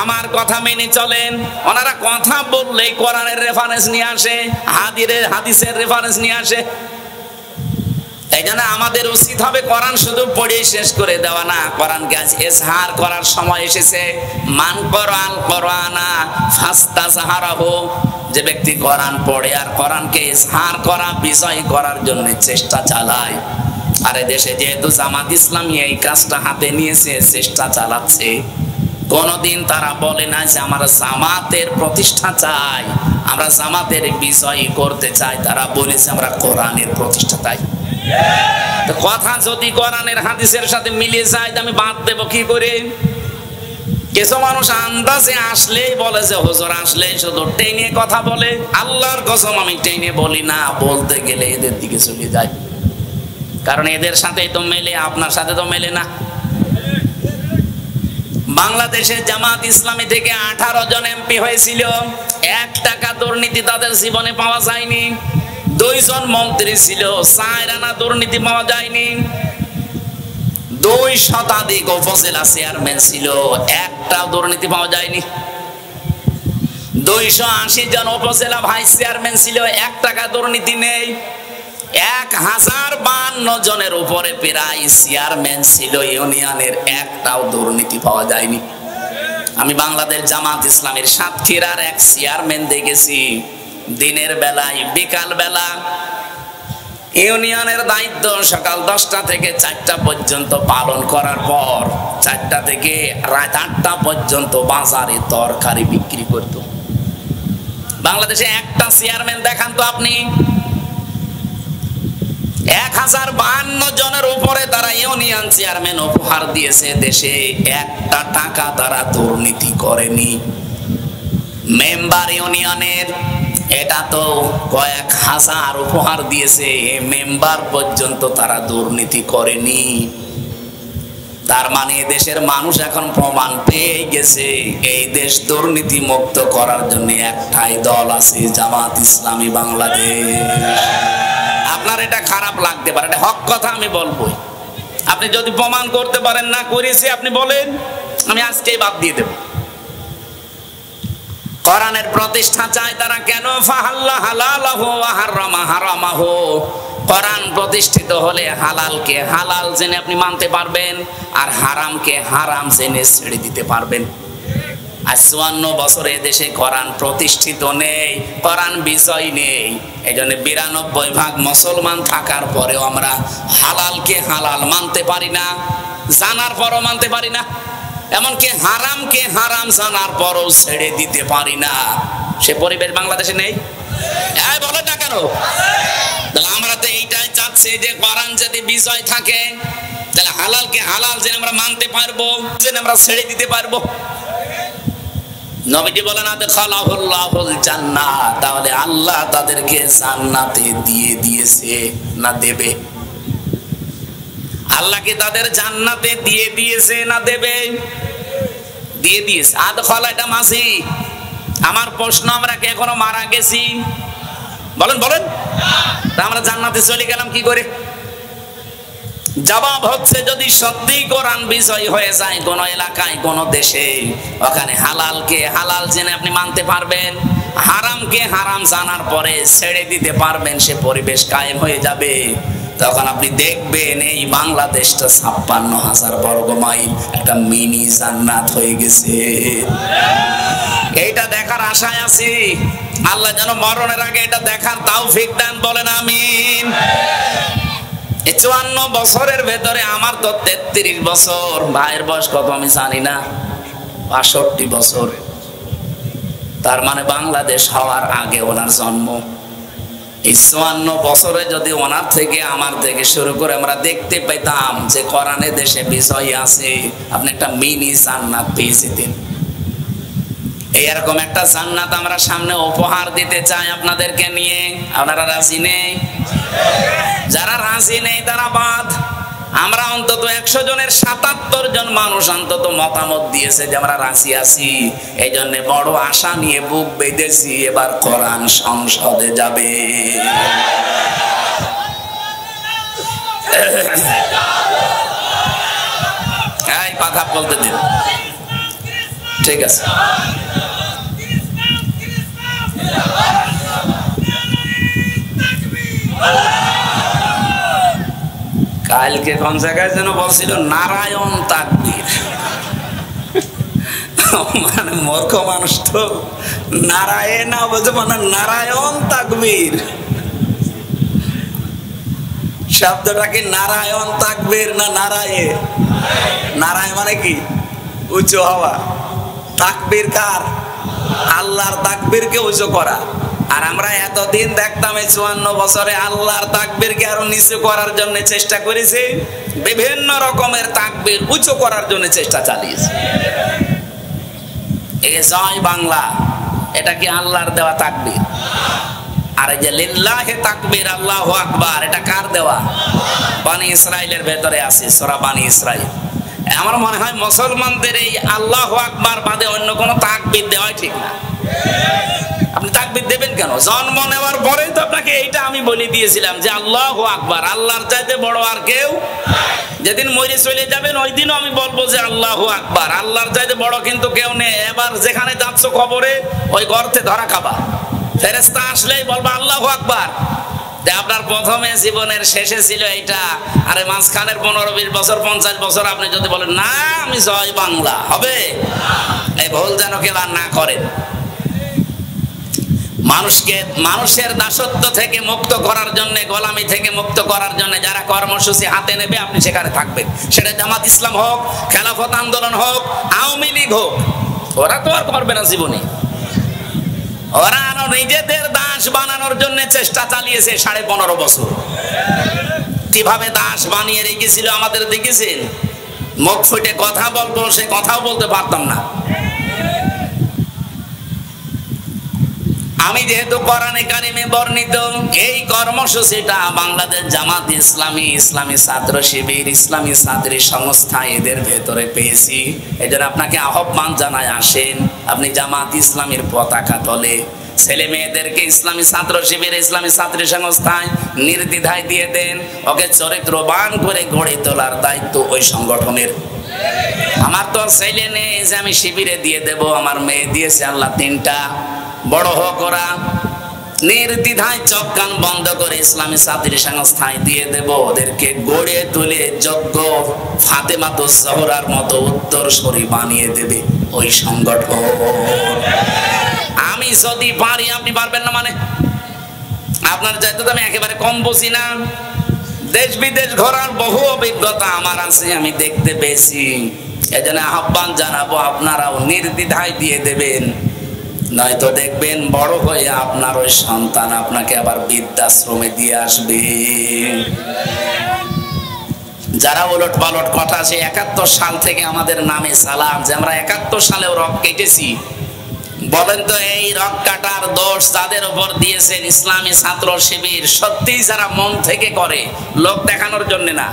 আমার কথা মেনে চলেন। ওনারা কথা বললেই কোরআনের রেফারেন্স নিয়ে আসে, হাদিসের রেফারেন্স নিয়ে আসে। এই জন্য আমাদের উচিত হবে কোরআন শুধু পড়ে শেষ করে দেওয়া না, কোরআনকে আজ ইজহার করার সময় এসেছে। মান কোরআন কোরআনা ফাস্তাজহারাহু, যে ব্যক্তি কোরআন পড়ে আর কোরআনকে ইজহার করা বিজয় করার জন্য চেষ্টা চালায়। আর দেশে যেহেতু জামাত ইসলামী এই কাজটা হাতে নিয়েছে, চেষ্টা চালাচ্ছে, কোনদিন তারা বলে না যে আমরা জামাতের প্রতিষ্ঠা চাই, আমরা জামাতের বিজয় করতে চাই। তারা বলেছে আমরা কোরআনের প্রতিষ্ঠা চাই। কথা যদি কোরআনের হাদিসের সাথে মিলিয়ে যায়, আমি বাদ দেব কি করে? কিছু মানুষ আন্দাজে আসলেই বলে যে হুজুর আসলেই শুধু টেনে কথা বলে। আল্লাহর কসম আমি টেনে বলি না, বলতে গেলে এদের দিকে চলে যায়। কারণ এদের সাথেই তো মেলে, আপনার সাথে তো মেলে না। বাংলাদেশে জামাত ইসলামী থেকে 18 জন এমপি হয়েছিল, 1 টাকা দুর্নীতি তাদের জীবনে পাওয়া যায়নি। 2 জন মন্ত্রী ছিল, 4 আনা দুর্নীতি পাওয়া যায়নি। 2 শতাধিক উপজেলা চেয়ারম্যান ছিল, একটাও দুর্নীতি পাওয়া যায়নি। 280 জন উপজেলা ভাইস চেয়ারম্যান ছিল, 1 টাকা দুর্নীতি নেই। 1052 জনের উপরে প্রায় চেয়ারম্যান ছিল ইউনিয়নের, একটাও দুর্নীতি পাওয়া যায়নি। আমি বাংলাদেশ জামাত ইসলামের সাতক্ষীরার এক চেয়ারম্যান দেখেছি, দিনের বেলায় বিকাল বেলা ইউনিয়নের দায়িত্ব সকাল 10টা থেকে 4টা পর্যন্ত পালন করার পর 4টা থেকে রাত 8টা পর্যন্ত বাজারে তরকারি বিক্রি করত। বাংলাদেশে একটা চেয়ারম্যান দেখান তো আপনি। 1052 জনের উপরে তারা ইউনিয়ন চেয়ারম্যান উপহার দিয়েছে। দেশে 1টা টাকা তারা দুর্নীতি করেনি। মেম্বার ইউনিয়নের এটা তো কয়েক হাজার উপহার দিয়েছে, মেম্বার পর্যন্ত তারা দুর্নীতি করেনি। তার মানে দেশের মানুষ এখন প্রমাণ পেয়ে গেছে এই দেশ দুর্নীতি মুক্ত করার জন্য একটাই দল আছে, জামাত ইসলামী বাংলাদেশ। আপনার এটা খারাপ লাগতে পারে, এটা হক কথা, আমি বলবোই। আপনি যদি প্রমাণ করতে পারেন না করেছি, আপনি বলেন, আমি আজকেই বাদ দিয়ে দেব। কোরআনের প্রতিষ্ঠা চায় তারা কেন? ফাহাল্লা হালালাহু ওয়া হারামা হারামাহু। কোরআন প্রতিষ্ঠিত হলে হালালকে হালাল জেনে আপনি মানতে পারবেন, আর হারামকে হারাম জেনে ছেড়ে দিতে পারবেন। আর 54 বছরে দেশে কোরআন প্রতিষ্ঠিত নেই, কোরআন বিজয় নেই। এই জন্য 92% মুসলমান থাকার পরেও আমরা হালালকে হালাল মানতে পারি না, জানার পরও মানতে পারি না, এমনকি হারামকে হারাম জানার পরও ছেড়ে দিতে পারি না। সে পরিবেশ বাংলাদেশে নেই। বলে না কেন? তাহলে আমরা তো এইটাই চাচ্ছি যে কোরআন যদি বিজয় থাকে তাহলে হালালকে হালাল যেন আমরা মানতে পারবো, যেন আমরা ছেড়ে দিতে পারবো। নবীজি বলেন আদখালাহুল্লাহুল জান্নাহ, তাহলে আল্লাহ তাদেরকে জান্নাতে দিয়ে দিয়েছে না দেবে? আল্লাহ কি তাদের জান্নাতে দিয়ে দিয়েছে না দেবে? দিয়ে দিয়েছে। আদখালা এটা মাঝি। আমার প্রশ্ন, আমরা কি এখনো মারা গেছি? বলেন বলেন। তা আমরা জান্নাতে চলে গেলাম কি করে? জবাব হচ্ছে, যদি সত্যি কোরআন বিজয় হয়ে যায় কোন এলাকায়, কোন দেশে, ওখানে হালালকে হালাল জেনে আপনি মানতে পারবেন, হারামকে হারাম জানার পরে ছেড়ে দিতে পারবেন, সে পরিবেশ কায়েম হয়ে যাবে। তখন আপনি দেখবেন এই বাংলাদেশটা 56,000 বর্গ মাইল একটা মিনি জান্নাত হয়ে গেছে। এইটা দেখার আশায় আছি। আল্লাহ যেন মরণের আগে এটা দেখার তৌফিক দান, বলেন আমিন। 54 বছরের ভেতরে আমার তো 33 বছর, ভাইয়ের বয়স কত আমি জানি না, 65 বছর। তার মানে বাংলাদেশ হওয়ার আগে ওনার জন্ম। এই 54 বছরে যদি ওনার থেকে আমার থেকে শুরু করে আমরা দেখতে পেতাম যে কোরআনে দেশে বিজয় আছে, আপনি একটা মিনি জান্নাত পেয়ে যেতেন। এরকম একটা জান্নাত আমরা সামনে উপহার দিতে চাই আপনাদেরকে নিয়ে। আপনারা রাজি নেই? যারা রাজি নেই তারা বাদ। আমরা অন্তত 100 জনের 77 জন মানুষ অন্তত মতামত দিয়েছে যে আমরা রাজি আছি। এই জন্য বড় আশা নিয়ে বুক বেঁধেছি, এবার কোরআন সংসদে যাবে। এই কথা বলতে দিন, ঠিক আছে? কালকে কোন জায়গায় যেন বলছিল নারায়ণ তাকবীর। মানে মূর্খ মানুষ তো নারায়ণ না বলছে, মানে নারায়ণ তাকবীর। শব্দটা কি নারায়ণ তাকবীর না নারায়ে? নারায় মানে কি? উঁচু হওয়া। তাকবীর কার? আল্লাহর তাকবীরকে উঁচু করা। আর আমরা এতদিন দেখতাম এই 54 বছরে আল্লাহর তাকবীরকে আরো নিচু করার জন্য চেষ্টা করেছি, বিভিন্ন রকমের তাকবীর উঁচু করার জন্য চেষ্টা চালিয়েছি। এই জয় বাংলা, এটা কি আল্লাহর দেওয়া তাকবীর? আর এই যে লিল্লাহি তাকবীর, আল্লাহু আকবার, এটা কার দেওয়া? বনি ইসরাইলের ভেতরে আছে, সূরা বনি ইসরাইল। আমার মনে হয় মুসলমানদের এই আল্লাহু আকবার বাদে অন্য কোনো তাকবীর দেওয়াই ঠিক না। আপনি তাকবীর দেবেন কেন? জন্ম নেওয়ার পরেই তো আপনাকে এইটা আমি বলে দিয়েছিলাম যে আল্লাহু আকবার, আল্লাহর চাইতে বড় আর কেউ। যেদিন মরে চলে যাবেন ওই দিনও আমি বলবো যে আল্লাহু আকবার, আল্লাহর চাইতে বড় কিন্তু কেউ নেই। এবার যেখানে যাচ্ছ কবরে, ওই গর্তে ধরা খাবা, ফেরেশতা আসলেই বলবা আল্লাহু আকবার। যে আপনার প্রথমে জীবনের শেষে ছিল এইটা, আরে মাঝখানের 15-20 বছর 50 বছর আপনি যদি বলেন না আমি জয় বাংলা, হবে? এই ভুল যেন কেউ আর না করেন। মানুষকে মানুষের দাসত্ব থেকে মুক্ত করার জন্য, গোলামি থেকে মুক্ত করার জন্য যারা কর্মসূচি হাতে নেবে আপনি সেখানে থাকবেন। সেটা জামাত ইসলাম হোক, খেলাফত আন্দোলন হোক, আওয়ামী লীগ হোক, ওরা তো আর করবে না জীবনে। ওরা আরো নিজেদের দাস বানানোর জন্য চেষ্টা চালিয়েছে 15.5 বছর। কিভাবে দাস বানিয়ে রেখেছিল আমাদের দেখেছেন? মুখ ফুটে কথা বলবো, সে কথাও বলতে পারতাম না। আমি যেহেতু কোরআনে কারিমে বর্ণিত এই কর্মসূচিটা বাংলাদেশ জামাত ইসলামী, ইসলামী ছাত্র শিবির, ইসলামী ছাত্রী সংস্থা এদের ভেতরে পেয়েছি। এজন্য আপনাকে আহ্বান জানায়, আসেন আপনি জামাত ইসলামীর পতাকা তলে ছেলে মেয়েদেরকে ইসলামী ছাত্র শিবির, ইসলামী ছাত্রী সংস্থায় নির্দ্বিধায় দিয়ে দেন। ওকে চরিত্রবান করে গড়ে তোলার দায়িত্ব ওই সংগঠনের। আমার তো ছেলে নেই যে আমি শিবিরে দিয়ে দেব, আমার মেয়ে দিয়েছে আল্লাহ 3টা। বড় হোক ওরা, নির্দ্বিধায় চোখ কান বন্ধ করে ইসলামী ছাত্রী সংস্থায় দিয়ে দেব। ওদেরকে গড়ে তুলে যোগ্য ফাতেমাতুজ জোহরার মতো উত্তরসূরি বানিয়ে দেবে ওই সংগঠন। আমি যদি পারি, আপনি পারবেন না মানে? আপনার চাইতে তো আমি একেবারে কম বুঝি না। দেশ বিদেশ ঘোরার বহু অভিজ্ঞতা আমার আছে, আমি দেখতে পেয়েছি। এজন্য আহ্বান জানাবো, আপনারাও নির্দ্বিধায় দিয়ে দেবেন, নয়তো দেখবেন বড় হয়ে আপনার ওই সন্তান আপনাকে আবার বৃদ্ধাশ্রমে দিয়ে আসবে। যারা ওলট পালট কথা, সে 71 সাল থেকে আমাদের নামে সালাম যে আমরা 71 সালেও রক কেটেছি। বলেন তো এই রক কাটার দোষ যাদের উপর দিয়েছেন ইসলামী ছাত্র শিবির, সত্যি যারা মন থেকে করে, লোক দেখানোর জন্য না,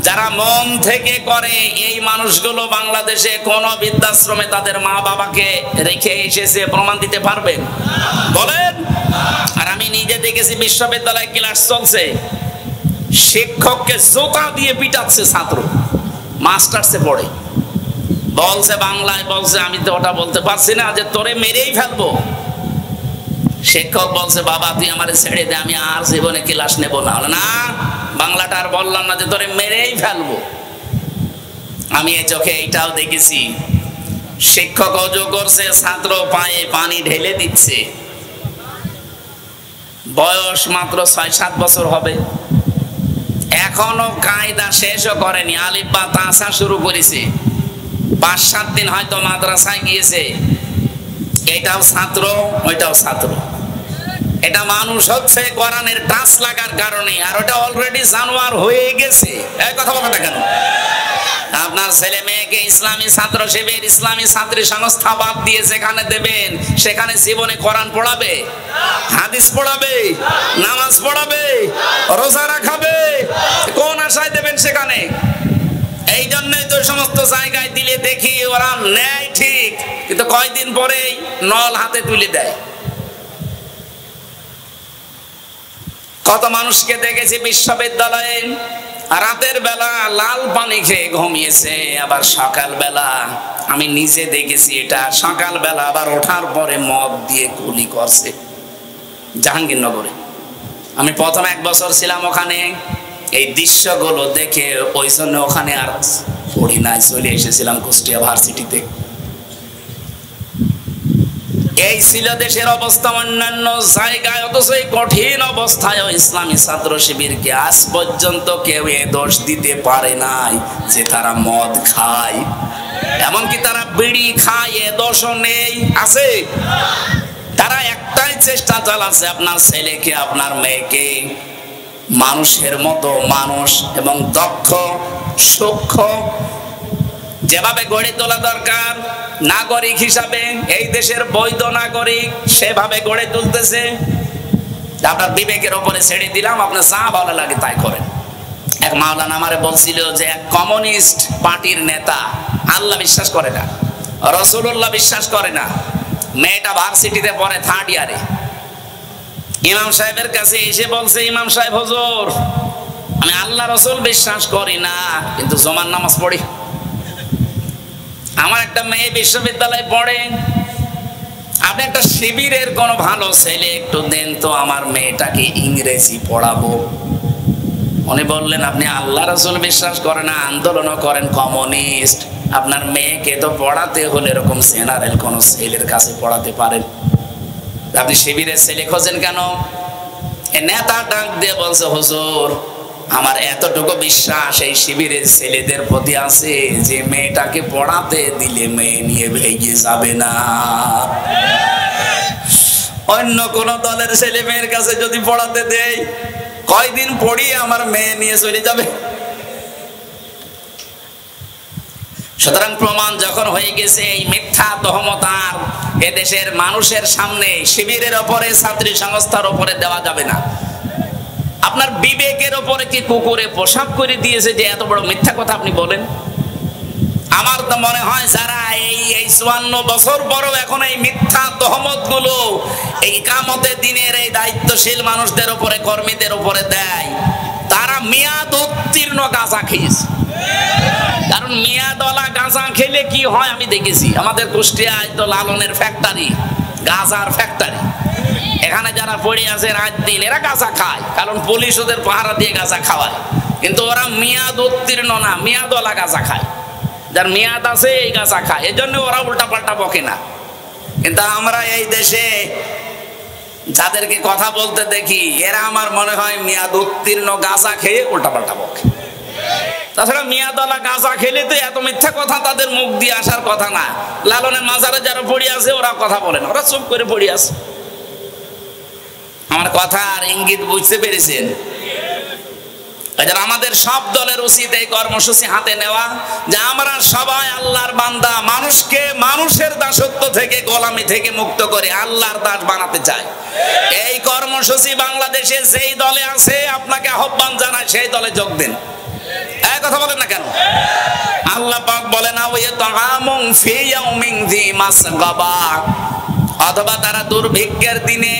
যারা মন থেকে করে, এই মানুষগুলো বাংলাদেশে কোন বৃদ্ধাশ্রমে তাদের মা বাবাকে রেখে এসেছে প্রমাণ দিতে পারবেন? বলেন। আর আমি নিজে দেখেছি, বিশ্ববিদ্যালয়ে ক্লাস চলছে, শিক্ষককে জোতা দিয়ে পিটাচ্ছে ছাত্র, মাস্টার্সে পড়ে, বলছে বাংলায়, বলছে আমি তো ওটা বলতে পারছি না, যে তোরে মেরেই ফেলবো। শিক্ষক বলছে বাবা তুই আমারে ছেড়ে দে, আমি আর জীবনে ক্লাস নেব না। না, বাংলাটা আর বললাম না, যে তোরে মেরেই ফেলবো। আমি এই চোখে এইটাও দেখেছি, শিক্ষক অজু করছে, ছাত্র পায়ে পানি ঢেলে দিচ্ছে, বয়স মাত্র 6-7 বছর হবে, এখনো কায়দা শেষও করেনি, আলিফ বা তা আসা শুরু করেছে, 5-7 দিন হয়তো মাদ্রাসায় গিয়েছে। এটাও ছাত্র, ওইটাও ছাত্র। এটা মানুষ হচ্ছে কোরআনের টাচ লাগার কারণে, আর ওটা অলরেডি জানোয়ার হয়ে গেছে। এই কথা বলেন না কেন? আপনার ছেলে মেয়েকে ইসলামী ছাত্র শিবির, ইসলামী ছাত্রী সংস্থা বাদ দিয়ে যেখানে দেবেন, সেখানে জীবনে কোরআন পড়াবে, হাদিস পড়াবে, নামাজ পড়াবে, রোজা রাখাবে? কোন আশায় দেবেন সেখানে? এই জন্যই তো সমস্ত জায়গায় দিলে দেখি ওরা নেয় ঠিক, কিন্তু কয়দিন পরেই নল হাতে তুলে দেয়। কত মানুষকে দেখেছি বিশ্ববিদ্যালয়ে রাতের বেলা লাল পানি খেয়ে ঘুমিয়েছে, আবার সকাল বেলা আমি নিজে দেখেছি এটা, সকাল বেলা আবার ওঠার পরে মদ দিয়ে কুলি করছে জাহাঙ্গীরনগরে। আমি প্রথম 1 বছর ছিলাম ওখানে, এই দৃশ্যগুলো দেখে ওই জন্য ওখানে আর পড়ি নাই, চলে এসেছিলাম কুষ্টিয়া ভার্সিটিতে। এই ছিল দেশের অবস্থা অন্যান্য জায়গায়, অথচ এই কঠিন অবস্থায় ইসলামী ছাত্র শিবিরকে আজ পর্যন্ত কেউ এ দোষ দিতে পারে নাই যে তারা মদ খায়, এমনকি তারা বিড়ি খায়, এ দোষও নেই। আছে? তারা একটাই চেষ্টা চালাচ্ছে, আপনার ছেলেকে, আপনার মেয়েকে মানুষের মতো মানুষ এবং দক্ষ, সূক্ষ্ম যেভাবে গড়ে তোলা দরকার, নাগরিক হিসাবে এই দেশের বৈধ নাগরিক, সেভাবে গড়ে তুলতেছে। আপনার বিবেকের উপরে ছেড়ে দিলাম, আপনার যা ভালো লাগে তাই করেন। এক মাওলানা আমারে বলছিল যে এক কমিউনিস্ট পার্টির নেতা আল্লাহ বিশ্বাস করে না, রাসূলুল্লাহ বিশ্বাস করে না, মেয়েটা ভার্সিটিতে পড়ে 3rd ইয়ারে, ইমাম সাহেবের কাছে এসে বলছে, ইমাম সাহেব হুজুর আমি আল্লাহ রাসূল বিশ্বাস করি না, কিন্তু জুমার নামাজ পড়ি। আমার একটা মেয়ে বিশ্ববিদ্যালয়ে পড়ে, আপনি একটা শিবিরের কোন ভালো ছেলে একটু দেন তো, আমার মেয়েটাকে ইংরেজি পড়াবো। উনি বললেন আপনি আল্লাহ রাসূল বিশ্বাস করেন না, আন্দোলনও করেন, কমিউনিস্ট, আপনার মেয়েকে তো পড়াতে হলে এরকম জেনারেল কোন ছেলের কাছে পড়াতে পারেন, আপনি শিবিরের ছেলে খোঁজেন কেন? নেতা ডাক দিয়ে বলছে হুজুর আমার এতটুকু বিশ্বাস এই শিবিরের ছেলেদের প্রতি আছে যে মেয়েটাকে পড়াতে দিলে মেয়ে নিয়ে ভেগে যাবে না। অন্য কোন দলের ছেলে মেয়ের কাছে যদি পড়াতে দেই, কয়দিন পড়িয়ে আমার মেয়ে নিয়ে চলে যাবে। সুতরাং প্রমাণ যখন হয়ে গেছে এই মিথ্যা তহমত আর এদেশের মানুষের সামনে শিবিরের উপরে, ছাত্রী সংস্থার উপরে দেওয়া যাবে না। আপনার বিবেকের উপরে কি কুকুরে পোশাক করে দিয়েছে যে এত বড় মিথ্যা কথা আপনি বলেন? আমার তো মনে হয় যারা এই 54 বছর পরও এখন এই মিথ্যা তহমত গুলো এই কিয়ামতের দিনের এই দায়িত্বশীল মানুষদের উপরে, কর্মীদের উপরে দেয়, তারা মেয়াদ উত্তীর্ণ গাঁজা খেয়েছে। কারণ মেয়াদওয়ালা গাঁজা খেলে কি হয় আমি দেখেছি, আমাদের কুষ্টিয়ায় তো লালনের ফ্যাক্টরি, গাঁজার ফ্যাক্টরি, এখানে যারা পড়ে আছে রাত দিন এরা গাঁজা খায়, কারণ পুলিশ ওদের পাহারা দিয়ে গাঁজা খাওয়ায়। কিন্তু ওরা মেয়াদ উত্তীর্ণ না, মেয়াদওয়ালা গাঁজা খায়। যার মেয়াদ আছে এই গাঁজা খায়, এই জন্য ওরা উল্টা পাল্টা বকে না। কিন্তু আমরা এই দেশে যাদেরকে কথা বলতে দেখি এরা আমার মনে হয় মেয়াদ উত্তীর্ণ গাঁজা খেয়ে উল্টা পাল্টা বকে। তাছাড়া মেয়াদওয়ালা গাঁজা খেলে তো এত মিথ্যা কথা তাদের মুখ দিয়ে আসার কথা না। লালনের মাজারে যারা পড়ে আছে ওরা কথা বলে না, ওরা চুপ করে পড়ে আছে। আমার কথা আর ইঙ্গিত বুঝতে পেরেছেন? আমাদের সব দলের উচিত এই কর্মসূচি হাতে নেওয়া, যে আমরা সবাই আল্লাহর বান্দা, মানুষকে মানুষের দাসত্ব থেকে, গোলামি থেকে মুক্ত করে আল্লাহর দাস বানাতে চাই। এই কর্মসূচি বাংলাদেশে যেই দলে আছে আপনাকে আহ্বান জানায় সেই দলে যোগ দিন। এই কথা বলেন না কেন? আল্লাহ পাক বলেন অথবা তারা দুর্ভিক্ষের দিনে,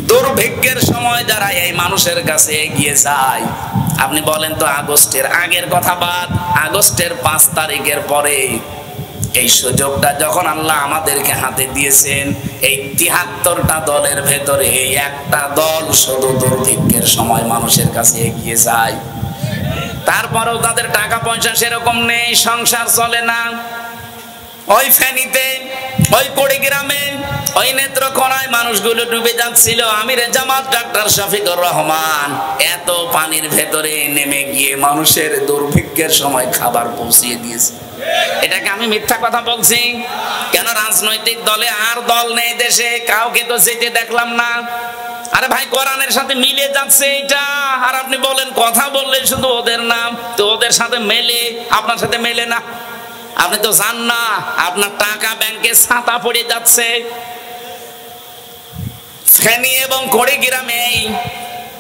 দুর্ভিক্ষের সময় যারা এই মানুষের কাছে এগিয়ে যায়। আপনি বলেন তো আগস্টের আগের কথা বাদ, আগস্টের 5 তারিখের পরে এই সুযোগটা যখন আল্লাহ আমাদেরকে হাতে দিয়েছেন, এই 73টা দলের ভেতরে এই একটা দল শুধু দুর্ভিক্ষের সময় মানুষের কাছে এগিয়ে যায়। তারপরেও তাদের টাকা পয়সা সেরকম নেই, সংসার চলে না। ওই ফেনীতে, ওই কুড়িগ্রামে, ওই নেত্রকোনায় মানুষগুলো ডুবে যাচ্ছিল। আমিরে জামাত ডাক্তার শফিকুর রহমান এত পানির ভেতরে নেমে গিয়ে মানুষের দুর্ভিক্ষের সময় খাবার পৌঁছিয়ে দিয়েছে। এটাকে আমি মিথ্যা কথা বলছি কেন? রাজনৈতিক দলে আর দল নেই দেশে, কাউকে তো যেতে দেখলাম না। আরে ভাই, কোরআনের সাথে মিলে যাচ্ছে এটা, আর আপনি বলেন কথা বললে শুধু ওদের নাম, তো ওদের সাথে মেলে, আপনার সাথে মেলে না। আপনি তো জান না আপনার টাকা ব্যাংকে ছাতা পড়ে যাচ্ছে। ফেনী এবং কুড়িগ্রামে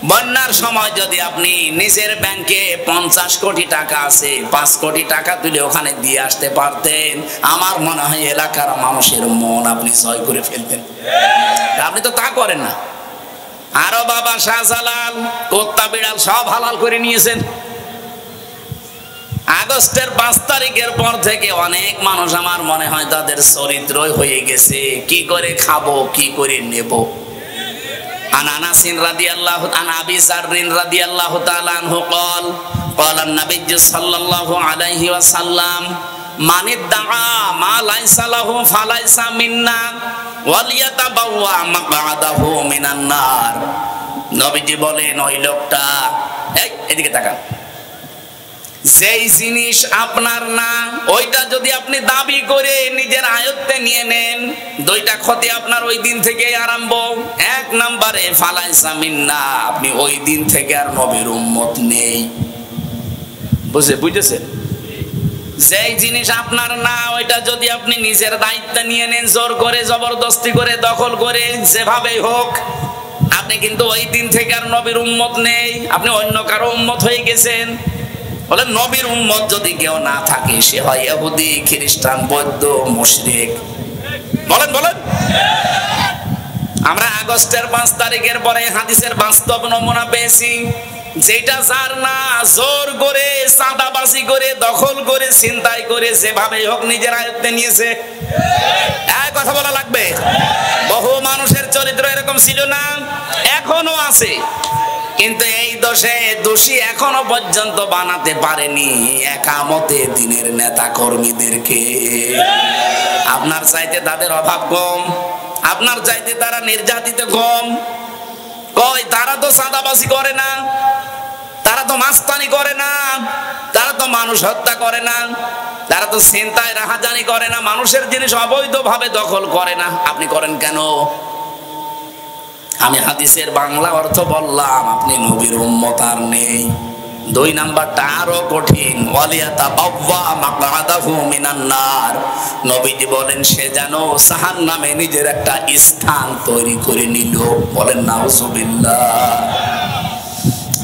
বন্যার সময় যদি আপনি নিজের ব্যাংকে 50 কোটি টাকা আছে, 5 কোটি টাকা তুলে ওখানে দিয়ে আসতে পারতেন, আমার মনে হয় এলাকার মানুষের মন আপনি জয় করে ফেলতেন। আপনি তো তা করেন না। আরো বাবা শাহজালাল, কুত্তা বিড়াল সব হালাল করে নিয়েছেন। আগস্টের 5 তারিখের পর থেকে অনেক মানুষ আমার মনে হয় তাদের চরিত্রই হয়ে গেছে কি করে খাবো, কি করে নেব। আনানাসিন রাদিয়াল্লাহু আন আবি যাররিন রাদিয়াল্লাহু তাআলা আনহু قال قال النبي صلى الله عليه وسلم من ادعى ما ليس له فليس منا وليتبوأ مقعده من النار। নবীজি বলেন ওই লোকটা, এদিকে তাকান, যেই জিনিস আপনার না ওইটা যদি আপনি দাবি করে নিজের আয়ত্তে নিয়ে নেন, দুইটা ক্ষতি আপনার ওই দিন থেকে আরম্ভ। 1 নম্বরে ফালাইসা মিন্না, আপনি ওই দিন থেকে আর নবীর উম্মত নেই। বুঝেছেন? যেই জিনিস আপনার না ওইটা যদি আপনি নিজের দায়িত্ব নিয়ে নেন, জোর করে, জবরদস্তি করে, দখল করে, যেভাবেই হোক, আপনি কিন্তু ওই দিন থেকে আর নবীর উম্মত নেই, আপনি অন্য কারো উম্মত হয়ে গেছেন। বলেন নবীর উম্মত যদি কেউ না থাকে সে হয় ইহুদি, খ্রিস্টান, বৌদ্ধ, মুশরিক। বলেন বলেন। আমরা আগস্টের 5 তারিখের পরে হাদিসের বাস্তব নমুনা পেয়েছি, যেটা যার না জোর করে, চাঁদাবাজি করে, দখল করে, ছিনতাই করে, যেভাবে হোক নিজের আয়ত্তে নিয়েছে। এই কথা বলা লাগবে। বহু মানুষের চরিত্র এরকম ছিল না, এখনো আছে, কিন্তু এই দোষী এখনো পর্যন্ত বানাতে পারেনি একামতে দিনের নেতা কর্মীদেরকে। আপনার চাইতে তাদের অভাব কম, আপনার চাইতে তারা নির্যাতিত কম। কই, তারা তো চাঁদাবাজি করে না, তারা তো মাস্তানি করে না, তারা তো মানুষ হত্যা করে না, তারা তো ছিনতাই রাহাজানি করে না, মানুষের জিনিস অবৈধভাবে দখল করে না। আপনি করেন কেন? আমি হাদিসের বাংলা অর্থ বললাম, আপনি নবীর উম্মত আর নেই। 2 নাম্বারটা আরো কঠিন, ওয়ালিয়াতাবাওয়া মাকআদাহু মিনান নার। নবীজি বলেন সে যেন জাহান্নামে নিজের একটা স্থান তৈরি করে নিল। বলেন নাউজুবিল্লাহ।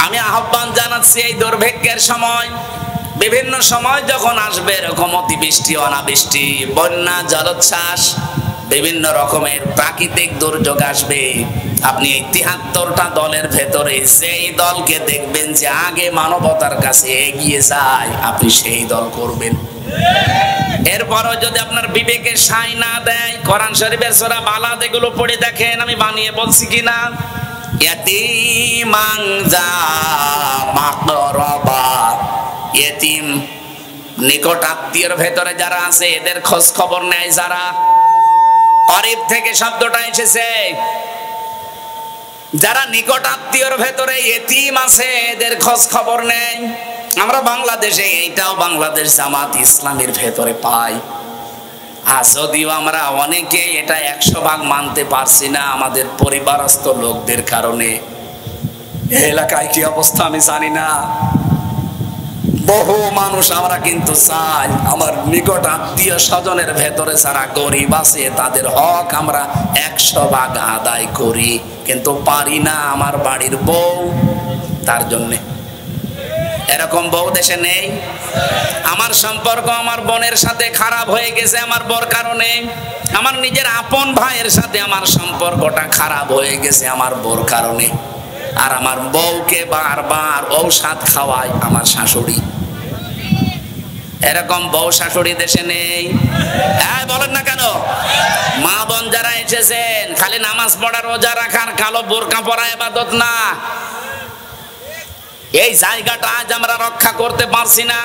আমি আহ্বান জানাচ্ছি, এই দুর্ভিক্ষের সময়, বিভিন্ন সময় যখন আসবে এরকম অতিবৃষ্টি, অনাবৃষ্টি, বন্যা, জলোচ্ছ্বাস, বিভিন্ন রকমের প্রাকৃতিক দুর্যোগ আসবে, আপনি এই 73টা দলের ভেতরে যেই দলকে দেখবেন যে আগে মানবতার কাছে এগিয়ে যায়, আপনি সেই দল করবেন। এরপরও যদি আপনার বিবেকে সাই না দেয়, কোরআন শরীফের সূরা বালাদ এগুলো পড়ে দেখেন, আমি বানিয়ে বলছি কিনা। ইয়াতীমান যা মাকরাবা, ইতিম নিকট আত্মীয়র ভেতরে যারা আছে এদের খোঁজ খবর নেয় যারা। করিব থেকে শব্দটা এসেছে, যারা নিকট আত্মীয়র ভেতরে ইতিম আছে এদের খোঁজ খবর নেয়। আমরা বাংলাদেশে এইটাও বাংলাদেশ জামাত ইসলামের ভেতরে পাই। আর যদিও আমরা অনেকে এটা 100% মানতে পারছি না আমাদের পরিবারস্থ লোকদের কারণে। এলাকায় কি অবস্থা আমি জানি না, বহু মানুষ আমরা কিন্তু চাই আমার নিকট আত্মীয় স্বজনের ভেতরে যারা গরিব আছে তাদের হক আমরা 100% আদায় করি, কিন্তু পারি না। আমার বাড়ির বউ, তার জন্যে এরকম বউ দেশে নেই। আমার সম্পর্ক আমার বোনের সাথে খারাপ হয়ে গেছে আমার বউর কারণে। আমার নিজের আপন ভাইয়ের সাথে আমার সম্পর্কটা খারাপ হয়ে গেছে আমার বউর কারণে। আর আমার বউকে বারবার ঔষধ খাওয়ায় আমার শাশুড়ি। এরকম বউ শাশুড়ি দেশে নেই। হ্যাঁ বলেন না কেন? মা বোন যারা এসেছেন, খালি নামাজ পড়া রোজা রাখার কালো বোরকা পরা ইবাদত না, এই জায়গাটা আজ আমরা রক্ষা করতে পারছি না।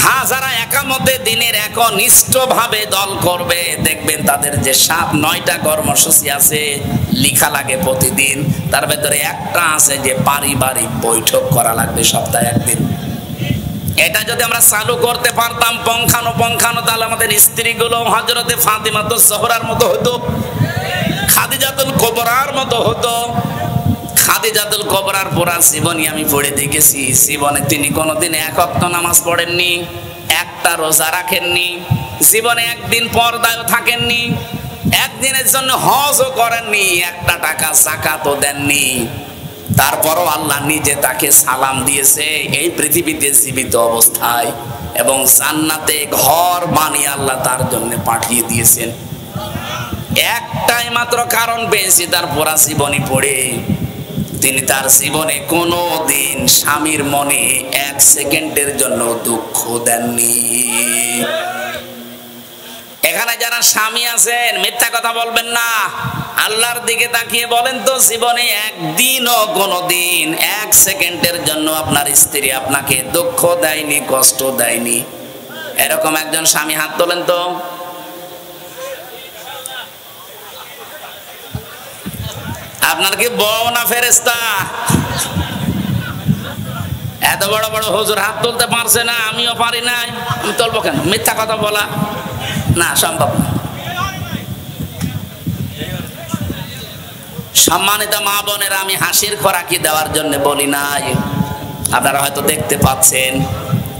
হ্যাঁ, যারা একামতে দিনের একনিষ্ঠ ভাবে দল করবে, দেখবেন তাদের যে 7-9টা কর্মসূচি আছে লিখা লাগে প্রতিদিন, তার ভেতরে একটা আছে যে পারিবারিক বৈঠক করা লাগবে সপ্তাহে একদিন। এটা যদি আমরা চালু করতে পারতাম পঙ্খানো, তাহলে আমাদের স্ত্রীগুলো হযরতে ফাতিমাতুজ জোহরার মতো হতো, খাদিজাতুল কুবরার মতো হতো। খাদিজাতুল কুবরার পুরা জীবনী আমি পড়ে দেখেছি। জীবনে তিনি কোনোদিন 1 ওয়াক্ত নামাজ পড়েননি, একটা রোজা রাখেননি, জীবনে একদিন পর্দায়ও থাকেননি, একদিনের জন্য হজও করেননি, 1 টাকা যাকাতও দেননি। তারপরও আল্লাহ নিজে তাকে সালাম দিয়েছে এই পৃথিবীতে জীবিত অবস্থায়, এবং জান্নাতে ঘর বানিয়ে আল্লাহ তার জন্য পাঠিয়ে দিয়েছেন। একটাই মাত্র কারণ পেয়েছি তার পুরা জীবনী পড়ে, তিনি তার জীবনে কোনো দিন স্বামীর মনে 1 সেকেন্ডের জন্য দুঃখ দেননি। এখানে যারা স্বামী আছেন মিথ্যা কথা বলবেন না, আল্লাহর দিকে তাকিয়ে বলেন তো, জীবনে একদিনও কোনোদিন 1 সেকেন্ডের জন্য আপনার স্ত্রী আপনাকে দুঃখ দেয়নি, কষ্ট দেয়নি? এরকম একজন স্বামী হাত তোলেন তো। আপনার কি বউ না ফেরেশতা? এত বড় বড় হুজুর হাত তুলতে পারছে না, আমিও পারি না, আমি তুলবো কেন? মিথ্যা কথা বলা না, সম্ভব না। সম্মানিত মা বোনেরা, আমি হাসির খোরাকি দেওয়ার জন্য বলি নাই, আপনারা হয়তো দেখতে পাচ্ছেন।